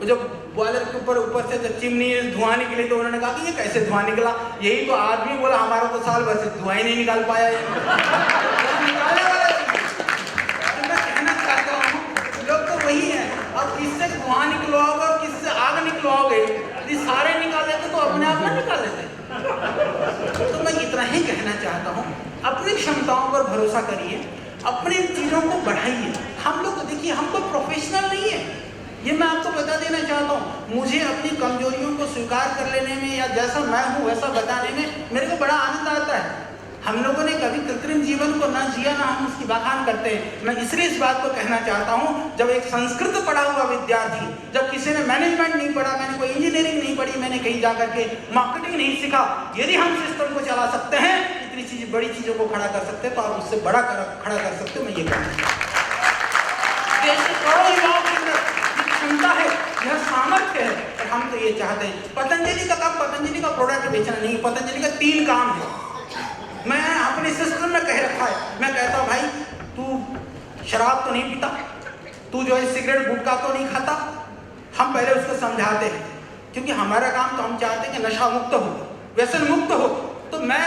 जब बॉयलर के ऊपर से जब चिमनी धुआं निकली तो उन्होंने कहा कि ये कैसे धुआं निकला, यही तो आदमी बोला हमारा तो साल भर से धुआं ही नहीं निकाल पाया है। निकालने वाला तो मैं कहना चाहता हूँ लोग तो वही है, अब किससे धुआं निकलवाओगे और किससे आग निकलवाओगे, यदि सारे निकाल लेते तो अपने आप ना निकाल लेते। तो मैं इतना ही कहना चाहता हूँ, अपनी क्षमताओं पर भरोसा करिए, अपनी चीज़ों को बढ़ाइए। हम लोग देखिए हम कोई प्रोफेशनल नहीं है, ये मैं आपको बता देना चाहता हूँ। मुझे अपनी कमजोरियों को स्वीकार कर लेने में या जैसा मैं हूँ वैसा बताने में मेरे को बड़ा आनंद आता है। हम लोगों ने कभी कृत्रिम जीवन को ना जिया ना हम उसकी बखान करते हैं। मैं इसलिए इस बात को कहना चाहता हूँ, जब एक संस्कृत पढ़ा हुआ विद्यार्थी, जब किसी ने मैनेजमेंट नहीं पढ़ा, मैंने कोई इंजीनियरिंग नहीं पढ़ी, मैंने कहीं जाकर के मार्केटिंग नहीं सीखा, यदि हम सिस्टम को चला सकते हैं, इतनी बड़ी चीज़ों को खड़ा कर सकते हैं, तो आप उससे बड़ा खड़ा कर सकते हो। मैं ये कहना क्षमता है, यह सामर्थ्य है, और हम तो ये चाहते हैं। पतंजलि का काम, पतंजलि का प्रोडक्ट बेचना नहीं, पतंजलि का 3 काम है। मैं अपने सिस्टम में कह रखा है, मैं कहता हूँ भाई तू शराब तो नहीं पीता, तू जो है सिगरेट गुटखा तो नहीं खाता। हम पहले उसको समझाते हैं, क्योंकि हमारा काम तो हम चाहते हैं कि नशा मुक्त हो, व्यसन मुक्त हो। तो मैं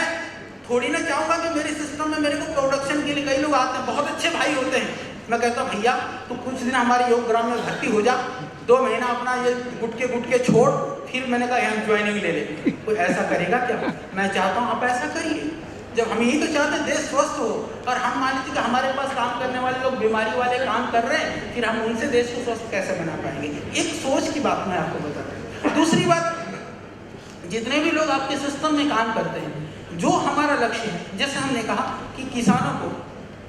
थोड़ी ना चाहूँगा कि मेरे सिस्टम में मेरे को प्रोडक्शन के लिए कई लोग आते हैं, बहुत अच्छे भाई होते हैं। मैं कहता हूँ भैया तू कुछ दिन हमारे योग ग्राम में भर्ती हो जा, 2 महीना अपना ये गुटके छोड़, फिर मैंने कहा यहाँ ज्वाइनिंग ले ले। कोई ऐसा करेगा क्या? मैं चाहता हूँ आप ऐसा करिए। जब हम यही तो चाहते हैं देश स्वस्थ हो, और हम मान लीजिए कि हमारे पास काम करने वाले लोग बीमारी वाले काम कर रहे हैं, फिर हम उनसे देश को स्वस्थ कैसे बना पाएंगे? एक सोच की बात मैं आपको बताता हूँ। दूसरी बात, जितने भी लोग आपके सिस्टम में काम करते हैं, जो हमारा लक्ष्य है, जैसे हमने कहा कि किसानों को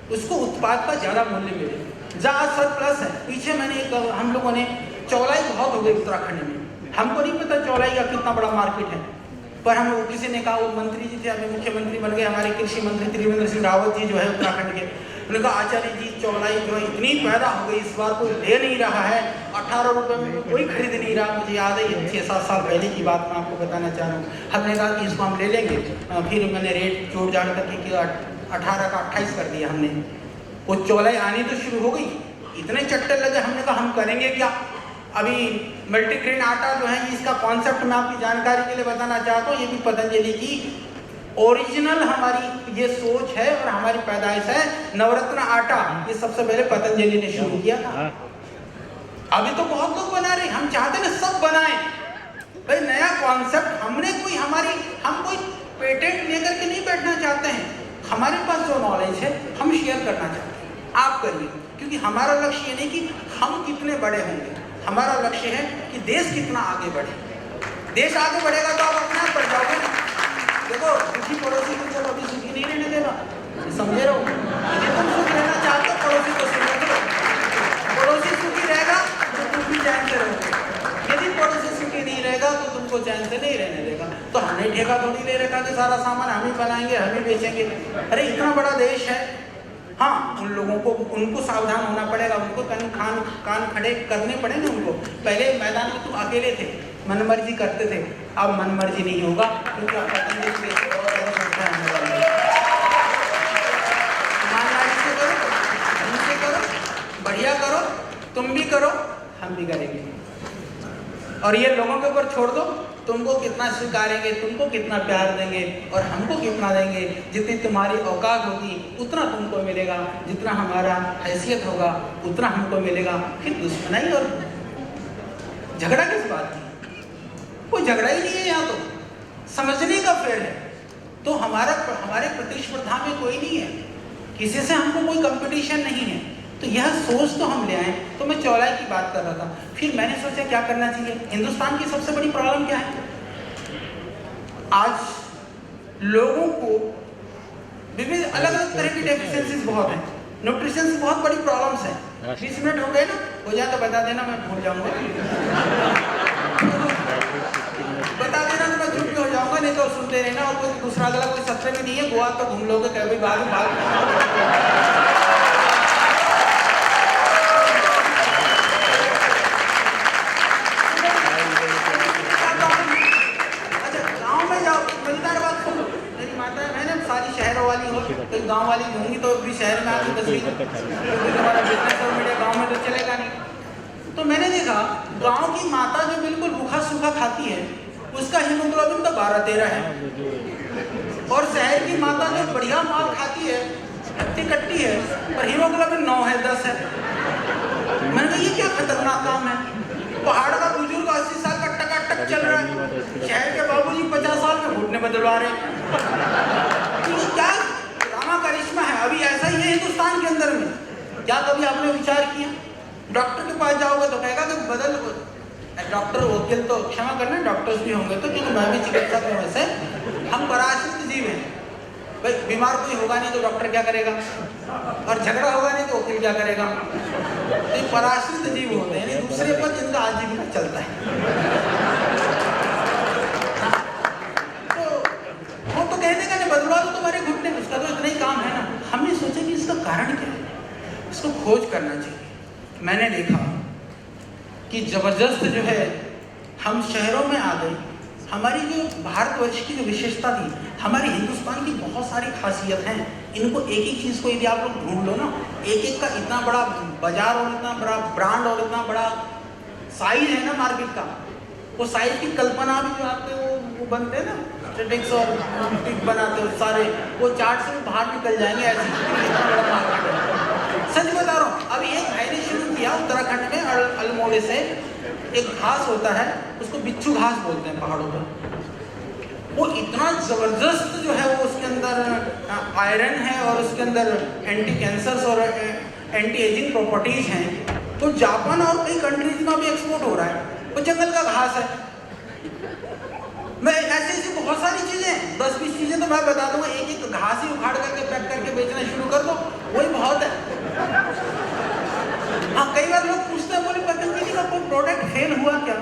उसको उत्पाद का ज़्यादा मूल्य मिले, जहाँ सरप्लस है। पीछे मैंने हम लोगों ने चौलाई बहुत हो गई उत्तराखंड में, हमको नहीं पता चौलाई का कितना बड़ा मार्केट है, पर हम किसी ने कहा, वो मंत्री जी थे, अभी मुख्यमंत्री बन गए हमारे कृषि मंत्री त्रिवेंद्र सिंह रावत जी जो है उत्तराखंड के, उन्होंने कहा आचार्य जी चौलाई जो है इतनी पैदा हो गई, इस बार कोई ले नहीं रहा है, 18 रुपये में कोई खरीद नहीं रहा। मुझे याद है 6-7 साल पहले की बात मैं आपको बताना चाह रहा हूँ। हमने कहा कि इसको हम ले लेंगे, फिर मैंने रेट जोड़ जाड़ करके 18 का 28 कर दिया हमने। वो चौलाई आनी तो शुरू हो गई, इतने चट्टे लगे, हमने कहा हम करेंगे क्या। अभी मल्टीग्रेन आटा जो है, इसका कॉन्सेप्ट मैं आपकी जानकारी के लिए बताना चाहता हूँ, ये भी पतंजलि की ओरिजिनल हमारी ये सोच है और हमारी पैदाइश है। नवरत्न आटा ये सबसे पहले पतंजलि ने शुरू किया था। अभी तो बहुत लोग बना रहे, हम चाहते हैं सब बनाएं भाई, नया कॉन्सेप्ट। हम कोई पेटेंट लेकर के नहीं बैठना चाहते हैं, हमारे पास जो नॉलेज है हम शेयर करना चाहते हैं, आप करिए, क्योंकि हमारा लक्ष्य ये नहीं कि हम कितने बड़े होंगे, हमारा लक्ष्य है कि देश कितना आगे बढ़े। देश आगे बढ़ेगा तो आप अपने आप बढ़ जाओगे ना। देखो दुखी पड़ोसी को जब अभी सुखी नहीं रहने देगा, समझे रहो, यदि तुम सुखी रहना चाहते हो पड़ोसी को सुखी रखो, पड़ोसी सुखी रहेगा तो तुम भी चैन से रहोगे, यदि पड़ोसी सुखी नहीं रहेगा तो तुमको चैन से नहीं रहने देगा। तो हमने ठेका थोड़ी ले रखा कि सारा सामान हम ही बनाएंगे हम ही बेचेंगे। अरे इतना बड़ा देश है, हाँ उन लोगों को उनको सावधान होना पड़ेगा, उनको कान खड़े करने पड़े ना उनको। पहले मैदान में तुम अकेले थे, मनमर्जी करते थे, अब मनमर्जी नहीं होगा, क्योंकि आप पतंजलि के बहुत ज़्यादा संस्था आने वाली है। ईमानदारी से करो, हमसे करो, बढ़िया करो, तुम भी करो हम भी करेंगे, और ये लोगों के ऊपर छोड़ दो, तुमको कितना स्वीकारेंगे, तुमको कितना प्यार देंगे और हमको कितना देंगे। जितनी तुम्हारी औकात होगी उतना तुमको मिलेगा, जितना हमारा हैसियत होगा उतना हमको मिलेगा। फिर दुश्मनाई और झगड़ा किस बात की, कोई झगड़ा ही नहीं है, यहाँ तो समझने का फेर है। तो हमारे प्रतिस्पर्धा में कोई नहीं है, किसी से हमको कोई कंपटीशन नहीं है। तो यह सोच तो हम ले आए। तो मैं चौलाई की बात कर रहा था, फिर मैंने सोचा क्या करना चाहिए। हिंदुस्तान की सबसे बड़ी प्रॉब्लम क्या है, आज लोगों को विभिन्न अलग अलग तरह की डेफिशिएंसीज बहुत हैं, न्यूट्रिशन से बहुत बड़ी प्रॉब्लम्स हैं। 20 मिनट हो गए ना, हो जाए तो बता देना, मैं भूल जाऊंगा, बता देना तो मैं चुप हो जाऊंगा, नहीं तो सुनते रहना। और कोई दूसरा अगला कोई सत्र भी नहीं है, गोवा तो घूम लोगे कभी भाग तो गांव वाली होंगी तो भी शहर में आके बस हमारा बिजनेस और मीडिया गांव में तो चलेगा नहीं। तो मैंने देखा गांव की माता जो बिल्कुल रूखा सूखा खाती है उसका हीमोग्लोबिन तो 12-13 है, और शहर की माता जो बढ़िया माल खाती है खट्टी कट्टी है पर हीमोग्लोबिन 9 है 10 है। मैंने कहा ये क्या खतरनाक काम है। पहाड़ का बुजुर्ग 80 साल का टकाटक चल रहा है, शहर के बाबूजी 50 साल में घुटने बदलवा रहे हैं। तो क्या करिश्मा है, अभी ऐसा ही है हिंदुस्तान के अंदर में। क्या कभी आपने विचार किया, डॉक्टर के पास जाओगे तो कहेगा कि बदल, डॉक्टर वकील तो क्षमा करना डॉक्टर्स भी होंगे, तो क्योंकि मैं भी चिकित्सक हूँ, वैसे हम पराश्रित जीव हैं भाई। बीमार कोई होगा नहीं तो डॉक्टर क्या करेगा, और झगड़ा होगा नहीं तो वकील क्या करेगा। तो ये पराश्रित जीव होते हैं, दूसरे पर जिनका आजीविका चलता है। कहने का नहीं बदलवा दो तुम्हारे घुटने, उसका तो इतना ही काम है ना। हमने सोचा कि इसका कारण क्या है, इसको खोज करना चाहिए। मैंने देखा कि जबरदस्त जो है हम शहरों में आ गए। हमारी जो भारतवर्ष की जो विशेषता थी, हमारे हिंदुस्तान की बहुत सारी खासियत हैं, इनको एक एक चीज़ को यदि आप लोग ढूंढ लो ना, एक एक का इतना बड़ा बाजार और इतना बड़ा ब्रांड और इतना बड़ा साइज है ना मार्केट का, वो साइज की कल्पना भी जो आपके वो बनते हैं ना स्टेटिक्स और टिक बनाते हो सारे, वो चार्ट से बाहर निकल जाएंगे। ऐसे इतना बड़ा मार्केट है, सच बता रहा हूँ। अभी एक भाई ने शुरू किया उत्तराखंड में अल्मोड़े से, एक घास होता है उसको बिच्छू घास बोलते हैं पहाड़ों पर। वो इतना ज़बरदस्त जो है, वो उसके अंदर आयरन है और उसके अंदर एंटी कैंसर्स और एंटी एजिंग प्रॉपर्टीज हैं। तो जापान और कई कंट्रीज में भी एक्सपोर्ट हो रहा है। वो जंगल का घास है। मैं ऐसी बहुत सारी चीज़ें 10-20 चीज़ें तो मैं बता दूंगा, एक एक घास ही उखाड़ करके पैक करके बेचना शुरू कर दो, वही बहुत है। हाँ, कई बार लोग पूछते हैं, बोले पतंजलि का कोई प्रोडक्ट फेल हुआ क्या?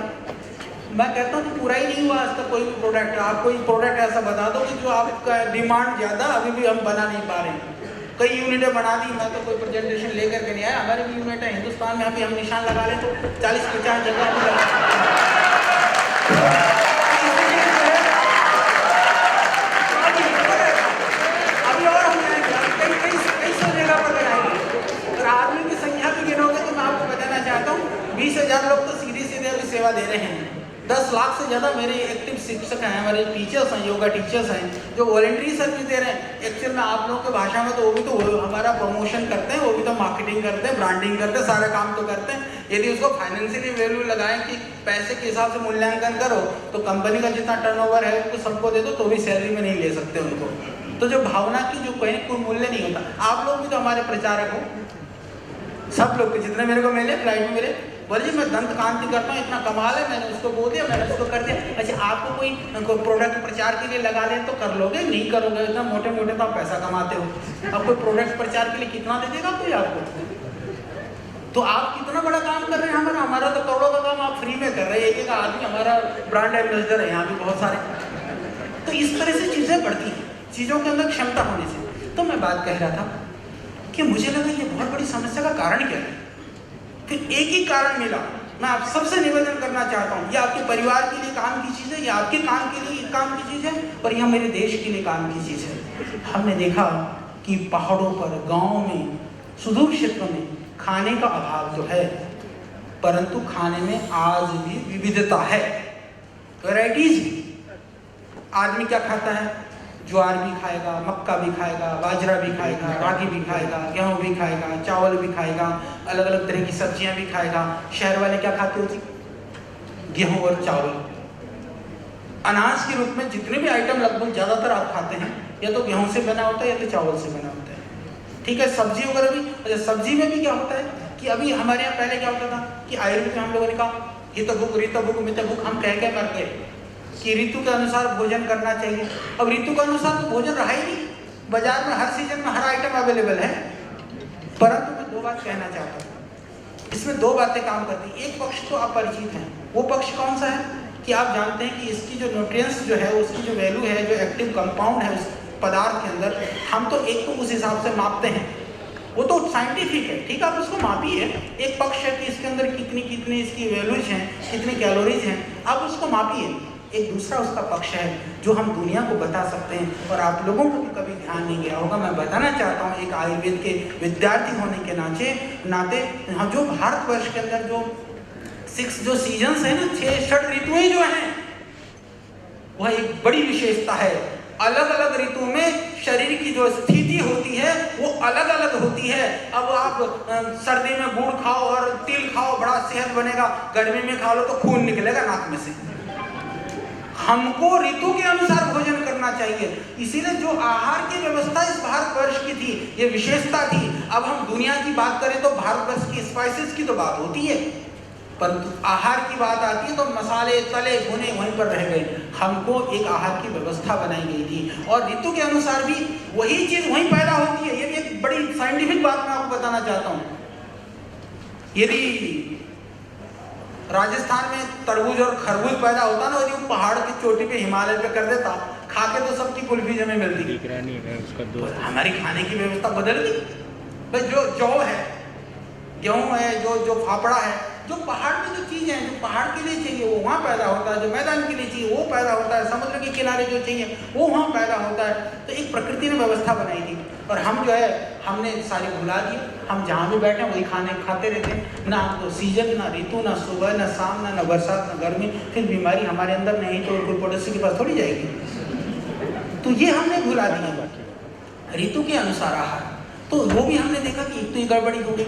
मैं कहता हूँ कि पूरा ही नहीं हुआ आज तक कोई भी प्रोडक्ट। आप कोई प्रोडक्ट ऐसा बता दो कि जो आपका डिमांड ज़्यादा अभी भी हम बना नहीं पा रहे हैं। कई यूनिटें बना दी, मैं तो कोई प्रेजेंटेशन लेकर के नहीं आया। हमारे भी यूनिट है हिंदुस्तान में, अभी हम निशान लगा लें तो 40-50 जगह अभी और हम कई सौ जगह पर लगाएंगे। और आदमी की संख्या भी गिनोगे तो मैं आपको बताना चाहता हूँ 20,000 लोग तो सीधे सीधे अभी सेवा दे रहे हैं। 10 लाख से ज़्यादा मेरे एक्टिव शिक्षक हैं, हमारे टीचर्स हैं, योगा टीचर्स हैं जो वॉलंटरी सर्विस दे रहे हैं। एक्चुअल में आप लोगों की भाषा में तो वो भी तो हमारा प्रमोशन करते हैं, वो भी तो मार्केटिंग करते हैं, ब्रांडिंग करते हैं, सारे काम तो करते हैं। यदि उसको फाइनेंशियली वैल्यू लगाएं कि पैसे के हिसाब से मूल्यांकन करो तो कंपनी का जितना टर्नओवर है उसको सबको दे दो तो भी सैलरी में नहीं ले सकते उनको। तो जो भावना की जो कहीं कोई मूल्य नहीं होता। आप लोग भी तो हमारे प्रचारक हो, सब लोग के जितने मेरे को मिले फ्लाइट में मिले, बोले जी मैं दंत कांति करता हूँ, इतना कमाल है, मैंने उसको बोल दिया, मैंने उसको कर दिया। अच्छा आपको कोई प्रोडक्ट प्रचार के लिए लगा लें तो कर लोगे, नहीं करोगे, इतना मोटे मोटे तो आप पैसा कमाते हो। अब कोई प्रोडक्ट प्रचार के लिए कितना दे देगा कोई आपको? तो आप कितना बड़ा काम कर रहे हैं। हमारा तो करोड़ों का काम आप फ्री में कर रहे हैं। एक एक आदमी हमारा ब्रांड एम्बेसडर है यहाँ भी बहुत सारे। तो इस तरह से चीज़ें बढ़ती हैं, चीज़ों के अंदर क्षमता होने से। तो मैं बात कह रहा था कि मुझे लगा ये बहुत बड़ी समस्या का कारण क्या है। फिर एक ही कारण मिला। मैं आप सबसे निवेदन करना चाहता हूँ, ये आपके परिवार के लिए काम की चीज़ है, ये आपके काम के लिए काम की चीज़ है, और यह मेरे देश के लिए काम की चीज़ है। हमने देखा कि पहाड़ों पर, गाँव में, सुदूर क्षेत्रों में खाने का अभाव तो है, परंतु खाने में आज भी विविधता है, वैराइटीज। आदमी क्या खाता है? ज्वार भी खाएगा, मक्का भी खाएगा, बाजरा भी खाएगा, रागी भी खाएगा, गेहूँ भी खाएगा, चावल भी खाएगा, अलग अलग तरह की सब्जियां भी खाएगा। शहर वाले क्या खाते हो जी? गेहूँ और चावल। अनाज के रूप में जितने भी आइटम लगभग ज़्यादातर आप खाते हैं या तो गेहूँ से बना होता है या तो चावल से बना होता है। ठीक है, सब्जी वगैरह भी। अच्छा सब्जी में भी क्या होता है कि अभी हमारे यहाँ पहले क्या होता था कि आयुर्वेद में हम लोगों ने कहा हितभुक ऋतभुक मितभुक, हम कह के मर गए कि ऋतु के अनुसार भोजन करना चाहिए। अब ऋतु के अनुसार तो भोजन रहा ही नहीं, बाजार में हर सीजन में हर आइटम अवेलेबल है। परंतु मैं दो बात कहना चाहता हूँ, इसमें दो बातें काम करती हैं। एक पक्ष तो आप परिचित हैं, वो पक्ष कौन सा है कि आप जानते हैं कि इसकी जो न्यूट्रिएंट्स जो है, उसकी जो वैल्यू है, जो एक्टिव कंपाउंड है उस पदार्थ के अंदर, हम तो एक तो उस हिसाब से मापते हैं, वो तो साइंटिफिक है, ठीक है, आप उसको मापिए। एक पक्ष है कि इसके अंदर कितनी कितनी इसकी वैल्यूज हैं, कितनी कैलोरीज हैं, आप उसको मापिए। एक दूसरा उसका पक्ष है जो हम दुनिया को बता सकते हैं, और आप लोगों को भी कभी ध्यान नहीं गया होगा। मैं बताना चाहता हूँ एक आयुर्वेद के विद्यार्थी होने के नाते हम जो भारतवर्ष के अंदर जो 6 जो सीजन्स है ना, 6 ऋतुएं जो हैं, वह एक बड़ी विशेषता है। अलग अलग ऋतु में शरीर की जो स्थिति होती है वो अलग अलग होती है। अब आप सर्दी में गुड़ खाओ और तिल खाओ, बड़ा सेहत बनेगा, गर्मी में खा लो तो खून निकलेगा नाक में से। हमको ऋतु के अनुसार भोजन करना चाहिए। इसीलिए जो आहार की व्यवस्था इस भारतवर्ष की थी, ये विशेषता थी। अब हम दुनिया की बात करें तो भारतवर्ष की स्पाइसेस की तो बात होती है, परंतु आहार की बात आती है तो मसाले तले भुने वहीं पर रह गए। हमको एक आहार की व्यवस्था बनाई गई थी, और ऋतु के अनुसार भी वही चीज वहीं पैदा होती है। ये भी एक बड़ी साइंटिफिक बात मैं आपको बताना चाहता हूँ। यदि राजस्थान में तरबूज और खरबूज पैदा होता ना, यदि पहाड़ की चोटी पे हिमालय पे कर देता, खा के तो सबकी कुल्फी जमे मिलती। हमारी खाने की व्यवस्था बदल गई भाई। जो जौ है, गेहूँ है, जो फाफड़ा है, जो पहाड़ में जो चीज़ है, जो पहाड़ के लिए चाहिए वो वहाँ पैदा होता है, जो मैदान के लिए चाहिए वो पैदा होता है, समुद्र के किनारे जो चाहिए वो वहाँ पैदा होता है। तो एक प्रकृति ने व्यवस्था बनाई थी, और हम जो है हमने सारी भुला दी। हम जहाँ भी बैठे वही खाते रहते हैं। ना हमको सीजन, ना ऋतु, ना सुबह, ना शाम, ना बरसात, ना गर्मी। फिर बीमारी हमारे अंदर नहीं तो कोई पड़ोसी के पास थोड़ी जाएगी। तो ये हमने भुला दिया ऋतु के अनुसार आहार। तो वो भी हमने देखा कि इतनी गड़बड़ी हो गई।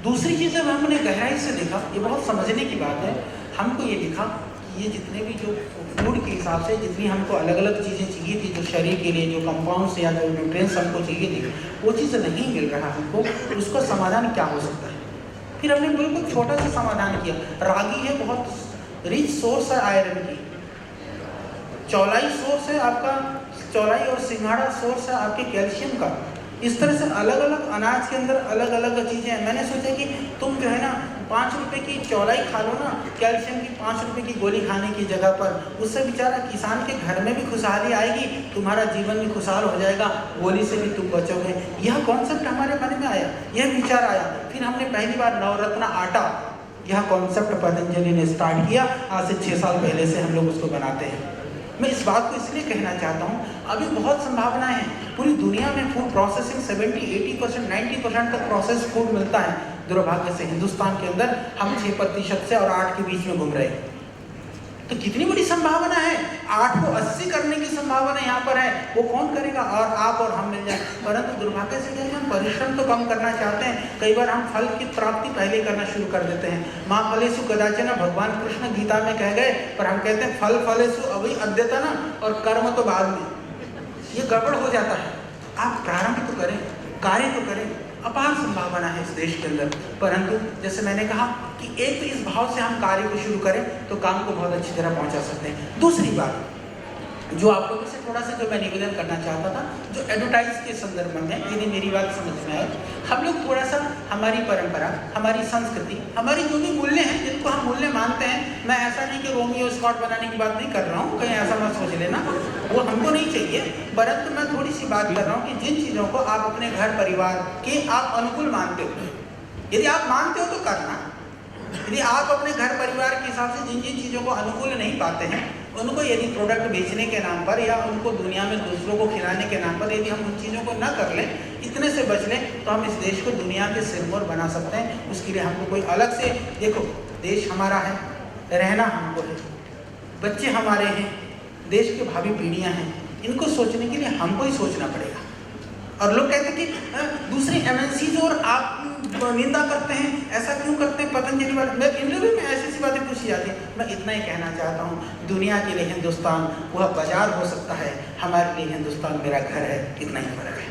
दूसरी चीज़ जब हमने गहराई से देखा, ये बहुत समझने की बात है, हमको ये दिखा कि ये जितने भी जो फूड के हिसाब से जितनी हमको अलग अलग चीज़ें चाहिए थी, जो शरीर के लिए जो कंपाउंड्स या जो न्यूट्रिएंट्स हमको चाहिए थी, वो चीज़ नहीं मिल रहा हमको। उसका समाधान क्या हो सकता है? फिर हमने बिल्कुल छोटा सा समाधान किया। रागी है, बहुत रिच सोर्स है आयरन की। चौलाई सोर्स है आपका, चौलाई और सिंघाड़ा सोर्स है आपके कैल्शियम का। इस तरह से अलग अलग अनाज के अंदर अलग अलग चीज़ें हैं। मैंने सोचा कि तुम जो है ना ₹5 की चौलाई खा लो ना, कैल्शियम की ₹5 की गोली खाने की जगह पर, उससे बेचारा किसान के घर में भी खुशहाली आएगी, तुम्हारा जीवन भी खुशहाल हो जाएगा, गोली से भी तुम बचोगे। यह कॉन्सेप्ट हमारे मन में आया, यह विचार आया। फिर हमने पहली बार नवरत्न आटा, यह कॉन्सेप्ट पतंजलि ने स्टार्ट किया। आज से 6 साल पहले से हम लोग उसको बनाते हैं। मैं इस बात को इसलिए कहना चाहता हूँ, अभी बहुत संभावनाएं हैं। पूरी दुनिया में फूड प्रोसेसिंग 70-80%, 90% तक प्रोसेस फूड मिलता है। दुर्भाग्य से हिंदुस्तान के अंदर हम 6% से और 8 के बीच में घूम रहे हैं। तो कितनी बड़ी संभावना है, 8 को 80 करने की संभावना यहाँ पर है। वो कौन करेगा? और आप और हम मिल जाए। परंतु दुर्भाग्य से क्या, हम परिश्रम तो कम करना चाहते हैं। कई बार हम फल की प्राप्ति पहले करना शुरू कर देते हैं। माँ फलेषु कदाचन, भगवान कृष्ण गीता में कह गए, पर हम कहते हैं फल फलेषु अभी अद्यतन, और कर्म तो बाद में। ये गड़बड़ हो जाता है। आप प्रारंभ तो करें, कार्य तो करें। अपार संभावना है इस देश के अंदर, परंतु जैसे मैंने कहा कि एक तो इस भाव से हम कार्य को शुरू करें तो काम को बहुत अच्छी तरह पहुंचा सकते हैं। दूसरी बात जो आप लोगों से थोड़ा सा जो मैं निवेदन करना चाहता था, जो एडवर्टाइज के संदर्भ में, यदि मेरी बात समझ में आए, हम लोग थोड़ा सा हमारी परंपरा, हमारी संस्कृति, हमारी जो भी मूल्य हैं, जिनको हम मूल्य मानते हैं, मैं ऐसा नहीं कि रोमियो स्कॉट बनाने की बात नहीं कर रहा हूँ, कहीं ऐसा मत सोच लेना, वो हमको नहीं चाहिए। परंतु मैं थोड़ी सी बात कर रहा हूँ कि जिन चीज़ों को आप अपने घर परिवार के आप अनुकूल मानते हो, यदि आप मानते हो तो करना। यदि आप अपने घर परिवार के हिसाब से जिन जिन चीज़ों को अनुकूल नहीं पाते हैं, उनको यदि प्रोडक्ट बेचने के नाम पर या उनको दुनिया में दूसरों को खिलाने के नाम पर यदि हम उन चीज़ों को न कर लें, इतने से बच लें, तो हम इस देश को दुनिया के सिरमौर बना सकते हैं। उसके लिए हमको कोई अलग से, देखो देश हमारा है, रहना हमको है, बच्चे हमारे हैं, देश की भावी पीढ़ियाँ हैं, इनको सोचने के लिए हमको ही सोचना पड़ेगा। और लोग कहते हैं कि दूसरे MNCs और आप निंदा करते हैं, ऐसा क्यों करते हैं पतंजलि वाले। मैं इंटरव्यू में ऐसी सी बातें पूछी जाती हैं। मैं इतना ही कहना चाहता हूँ, दुनिया के लिए हिंदुस्तान वह बाजार हो सकता है, हमारे लिए हिंदुस्तान मेरा घर है, इतना ही फर्क है।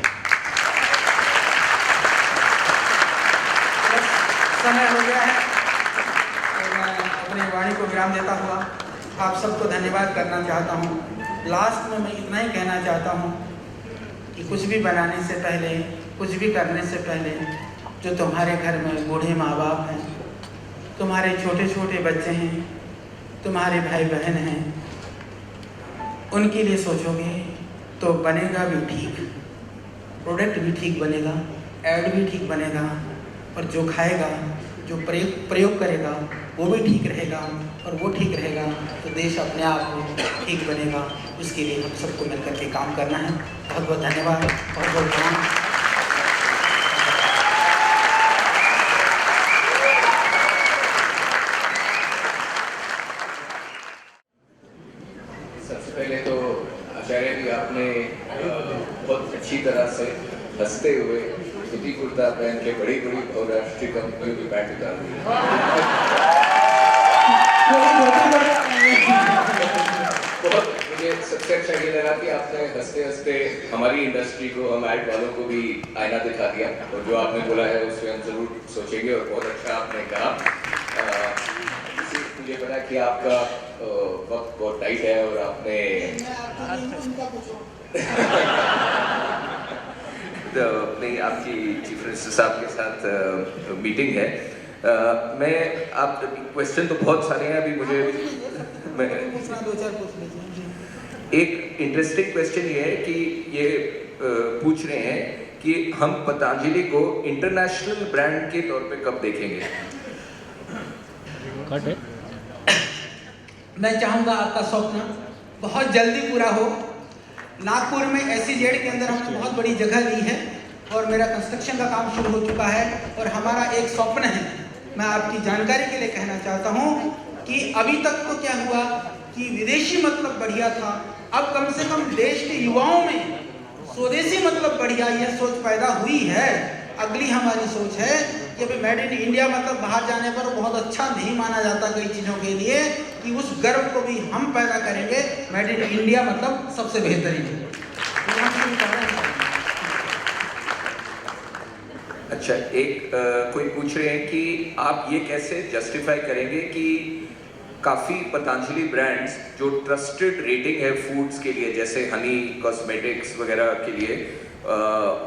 समय हो गया है और मैं अपनी वाणी को विराम देता हुआ आप सबको धन्यवाद करना चाहता हूँ। लास्ट में मैं इतना ही कहना चाहता हूँ कि कुछ भी बनाने से पहले, कुछ भी करने से पहले, जो तुम्हारे घर में बूढ़े माँ बाप हैं, तुम्हारे छोटे छोटे बच्चे हैं, तुम्हारे भाई बहन हैं, उनके लिए सोचोगे तो बनेगा भी ठीक, प्रोडक्ट भी ठीक बनेगा, ऐड भी ठीक बनेगा, और जो खाएगा, जो प्रयोग करेगा वो भी ठीक रहेगा, और वो ठीक रहेगा तो देश अपने आप ठीक बनेगा। उसके लिए हम सबको मिलकर के काम करना है। बहुत बहुत धन्यवाद, बहुत बहुत प्रणाम। सबसे पहले तो आचार्य जी, आपने बहुत अच्छी तरह से हंसते हुए धोती कुर्ता पहन के बड़ी बड़ी बहुराष्ट्रीय कंपनियों की बैट उतार दी। बहुत मुझे सबसे अच्छा ये लगा कि आपने हंसते हंसते हमारी इंडस्ट्री को, हम ऐड वालों को भी आईना दिखा दिया, और जो आपने बोला है उसमें हम जरूर सोचेंगे। और बहुत अच्छा आपने कहा। मुझे पता कि आपका वक्त बहुत टाइट है और आपने तो नहीं, आपकी चीफ मिनिस्टर साहब के साथ मीटिंग है। मैं आप क्वेश्चन तो बहुत सारे हैं, अभी मुझे एक इंटरेस्टिंग क्वेश्चन ये है कि ये पूछ रहे हैं कि हम पतंजलि को इंटरनेशनल ब्रांड के तौर पे कब देखेंगे? मैं चाहूँगा आपका स्वप्न बहुत जल्दी पूरा हो। नागपुर में SEZ के अंदर हमने बहुत बड़ी जगह ली है और मेरा कंस्ट्रक्शन का काम शुरू हो चुका है, और हमारा एक स्वप्न है। मैं आपकी जानकारी के लिए कहना चाहता हूँ कि अभी तक तो क्या हुआ कि विदेशी मतलब बढ़िया था, अब कम से कम देश के युवाओं में स्वदेशी मतलब बढ़िया, यह सोच पैदा हुई है। अगली हमारी सोच है कि अभी मेड इन इंडिया मतलब बाहर जाने पर बहुत अच्छा नहीं माना जाता कई चीज़ों के लिए, कि उस गर्व को भी हम पैदा करेंगे। मेड इन इंडिया मतलब सबसे बेहतरीन। अच्छा, एक कोई पूछ रहे हैं कि आप ये कैसे जस्टिफाई करेंगे कि काफ़ी पतंजलि ब्रांड्स जो ट्रस्टेड रेटिंग है फूड्स के लिए, जैसे हनी, कॉस्मेटिक्स वगैरह के लिए,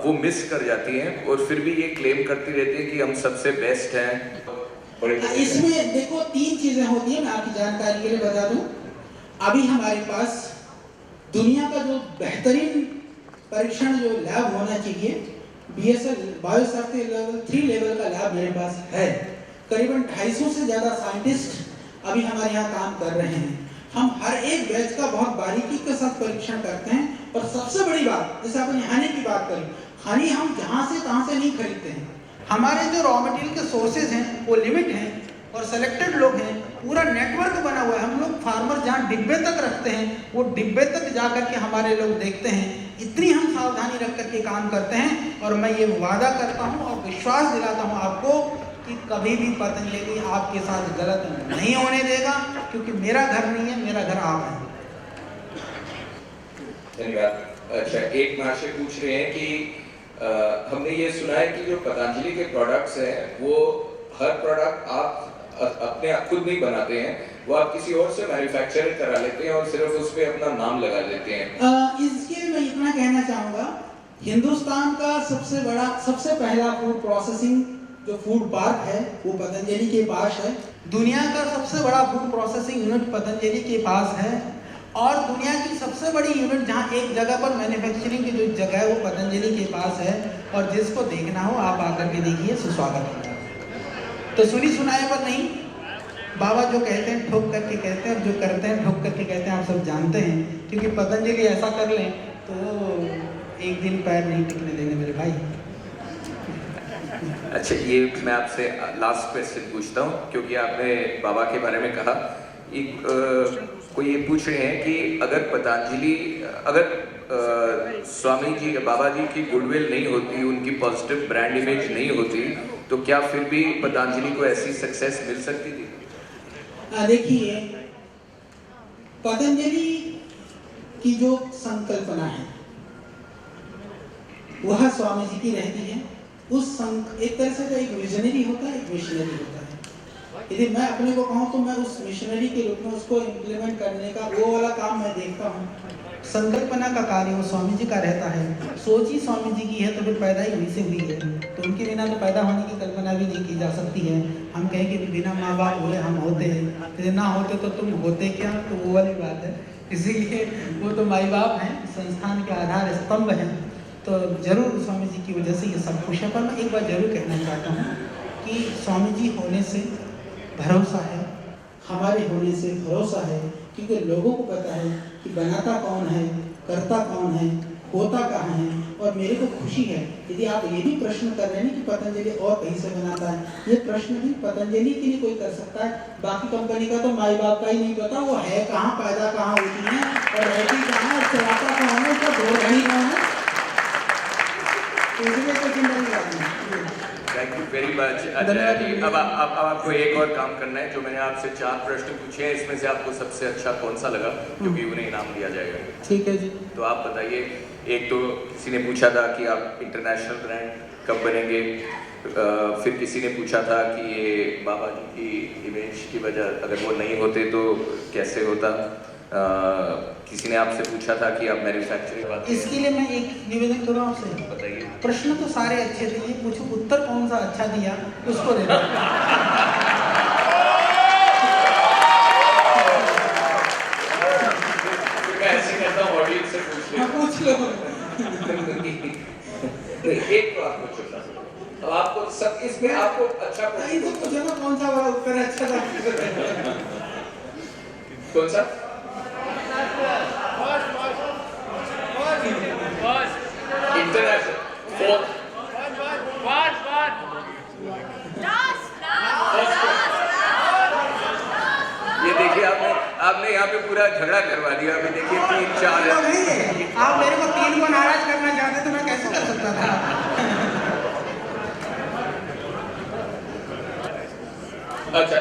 वो मिस कर जाती हैं और फिर भी ये क्लेम करती रहती है कि हम सबसे बेस्ट हैं। बड़े इसमें देखो 3 चीजें होती है, मैं आपकी जानकारी के लिए बता दूं। अभी हमारे पास दुनिया का जो बेहतरीन परीक्षण जो लैब होना चाहिए, BSL बायोसेफ्टी लेवल 3 लेवल का लैब मेरे पास है। करीबन 250 से ज़्यादा साइंटिस्ट अभी हमारे यहाँ काम कर रहे हैं। हम हर एक बैच का बहुत बारीकी के साथ परीक्षण करते हैं। और सबसे बड़ी बात, जैसे आपने हनी की बात करी, हनी हम जहाँ से कहाँ से नहीं खरीदते हैं। हमारे जो रॉ मटेरियल के सोर्सेज हैं वो लिमिट हैं और सेलेक्टेड लोग हैं। पूरा नेटवर्क बना हुआ है। हम लोग फार्मर जहाँ डिब्बे तक रखते हैं वो डिब्बे तक जा कर के हमारे लोग देखते हैं। इतनी हम सावधानी रख कर के काम करते हैं। और मैं ये वादा करता हूँ और विश्वास दिलाता हूँ आपको कि कभी भी पतंजलि आपके साथ गलत नहीं होने देगा, क्योंकि मेरा घर नहीं है, मेरा घर आप है। धन्यवाद। अच्छा, एक महाशय पूछ रहे हैं कि हमने ये सुना है कि जो पतंजलि के प्रोडक्ट्स हैं वो हर प्रोडक्ट आप अपने आप खुद नहीं बनाते हैं, वो आप किसी और से मैन्युफैक्चर करा लेते हैं और सिर्फ उस पे अपना नाम लगा देते हैं। इसके मैं इतना कहना चाहूँगा, हिंदुस्तान का सबसे पहला फूड प्रोसेसिंग जो फूड पार्क है वो पतंजलि के पास है। दुनिया का सबसे बड़ा फूड प्रोसेसिंग यूनिट पतंजलि के पास है। और दुनिया की सबसे बड़ी यूनिट जहाँ एक जगह पर मैन्युफैक्चरिंग की जो जगह है वो पतंजलि के पास है। और जिसको देखना हो आप आकर के देखिए, सुस्वागत होगा। तो सुनी सुनाए पर नहीं, बाबा जो कहते हैं ठोक करके कहते हैं और जो करते हैं ठोक करके कहते हैं, आप सब जानते हैं। क्योंकि पतंजलि ऐसा कर लें तो एक दिन पैर नहीं टिकने देंगे मेरे भाई। अच्छा, ये मैं आपसे लास्ट क्वेश्चन पूछता हूँ, क्योंकि आपने बाबा के बारे में कहा। कोई ये पूछ रहे हैं कि अगर स्वामी जी बाबा जी की गुडविल नहीं होती, उनकी पॉजिटिव ब्रांड इमेज नहीं होती, तो क्या फिर भी पतंजलि को ऐसी सक्सेस मिल सकती थी? देखिए, पतंजलि की जो संकल्पना है वह स्वामी जी की रहती है। एक तरह से एक विजनरी होता है, एक मिशनरी होता है। यदि मैं अपने को कहूँ तो मैं उस मिशनरी के रूप में उसको इम्प्लीमेंट करने का वो वाला काम मैं देखता हूँ। संकल्पना का कार्य वो स्वामी जी का रहता है। सोच ही स्वामी जी की है तो फिर पैदा ही वहीं से हुई है। तो उनके बिना तो पैदा होने की कल्पना भी नहीं की जा सकती है। हम कहें कि बिना माँ बाप हुए हम होते हैं, यदि ना होते तो तुम होते क्या, तो वो वाली बात है। इसीलिए वो तो माई बाप हैं, संस्थान के आधार स्तंभ हैं। तो जरूर स्वामी जी की वजह से ये सब कुछ है। पर मैं एक बात जरूर कहना चाहता हूँ कि स्वामी जी होने से भरोसा है, हमारे होने से भरोसा है। क्योंकि लोगों को पता है कि बनाता कौन है, करता कौन है, होता कहाँ है। और मेरे को खुशी है यदि आप ये भी प्रश्न कर रहे हैं कि पतंजलि और कहीं से बनाता है, ये प्रश्न भी पतंजलि के लिए कोई कर सकता है। बाकी कंपनी का तो माई बाप का ही नहीं पता, वो है कहाँ, पैदा कहाँ होती है और रहती कहाँ है, चलाता कौन है, उसका धोरणी कौन है। इसलिए तो चिंता नहीं करना। Thank you very much. अच्छा जी, अब आपको एक और काम करना है। जो मैंने आपसे 4 प्रश्न पूछे हैं, इसमें से आपको सबसे अच्छा कौन सा लगा, क्योंकि उन्हें इनाम दिया जाएगा। ठीक है जी। तो आप बताइए। एक तो किसी ने पूछा था कि आप इंटरनेशनल ब्रांड कब बनेंगे, फिर किसी ने पूछा था कि ये बाबा जी की इमेज की वजह अगर वो नहीं होते तो कैसे होता। किसी ने आपसे पूछा था कि आप मैन्युफैक्चरिंग। इसके लिए मैं एक निवेदन करूँ आपसे। बताइए। प्रश्न तो सारे अच्छे थे, ये पूछो उत्तर कौन सा अच्छा दिया उसको दे दो। मैं ऐसे करता हूँ, ऑडियंस से पूछ लो। एक तो आपको छोटा, अब आपको सब इसमें आपको अच्छा पूछो ना कौन सा वाला उत्तर अच्छा था। कौन सा? International fourth. ये देखिए, आपने यहाँ पे पूरा झगड़ा करवा दिया। अभी देखिए 3-4 आप मेरे को 3 को नाराज करना चाहते तो मैं कैसे कर सकता था। अच्छा,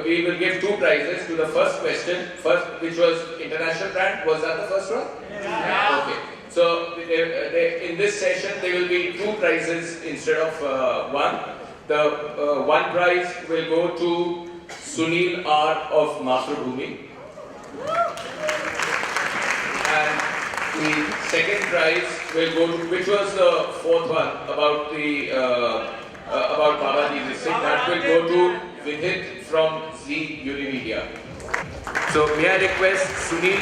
we will give 2 prizes to the first question. First, which was international brand. Was that the first one? Yeah. Okay. So in this session there will be 2 prizes instead of 1. The 1 prize will go to Sunil R of Mathrubhumi, and the second prize will go to, which was the 4th one about the about Babaji. That will go to Vidit from Zee Unimedia. So may I request Sunil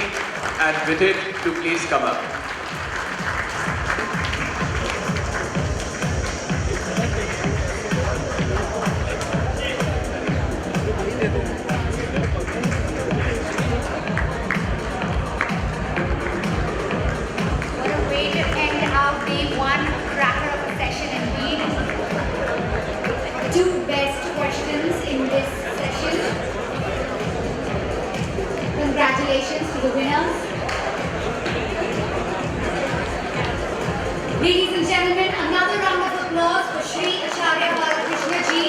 and Vidit to please come up. What a way to end our day one cracker of a session indeed. Two best questions in this session. Congratulations to the winners. Ladies and gentlemen, another round of applause for Shri Acharya Balakrishna Ji.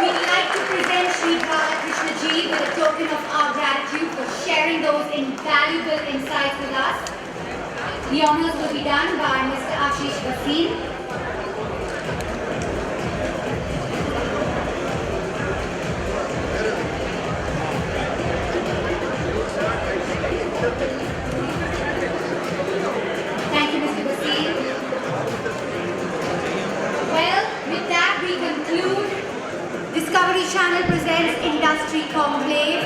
We'd like to present Shri Balakrishna Ji with a token of our gratitude for sharing those invaluable insights with us. The honors will be done by Mr. Ashish Bhasin. Thank you, Mr. Bhasin. Well, with that we conclude Discovery Channel presents Industry Conclave.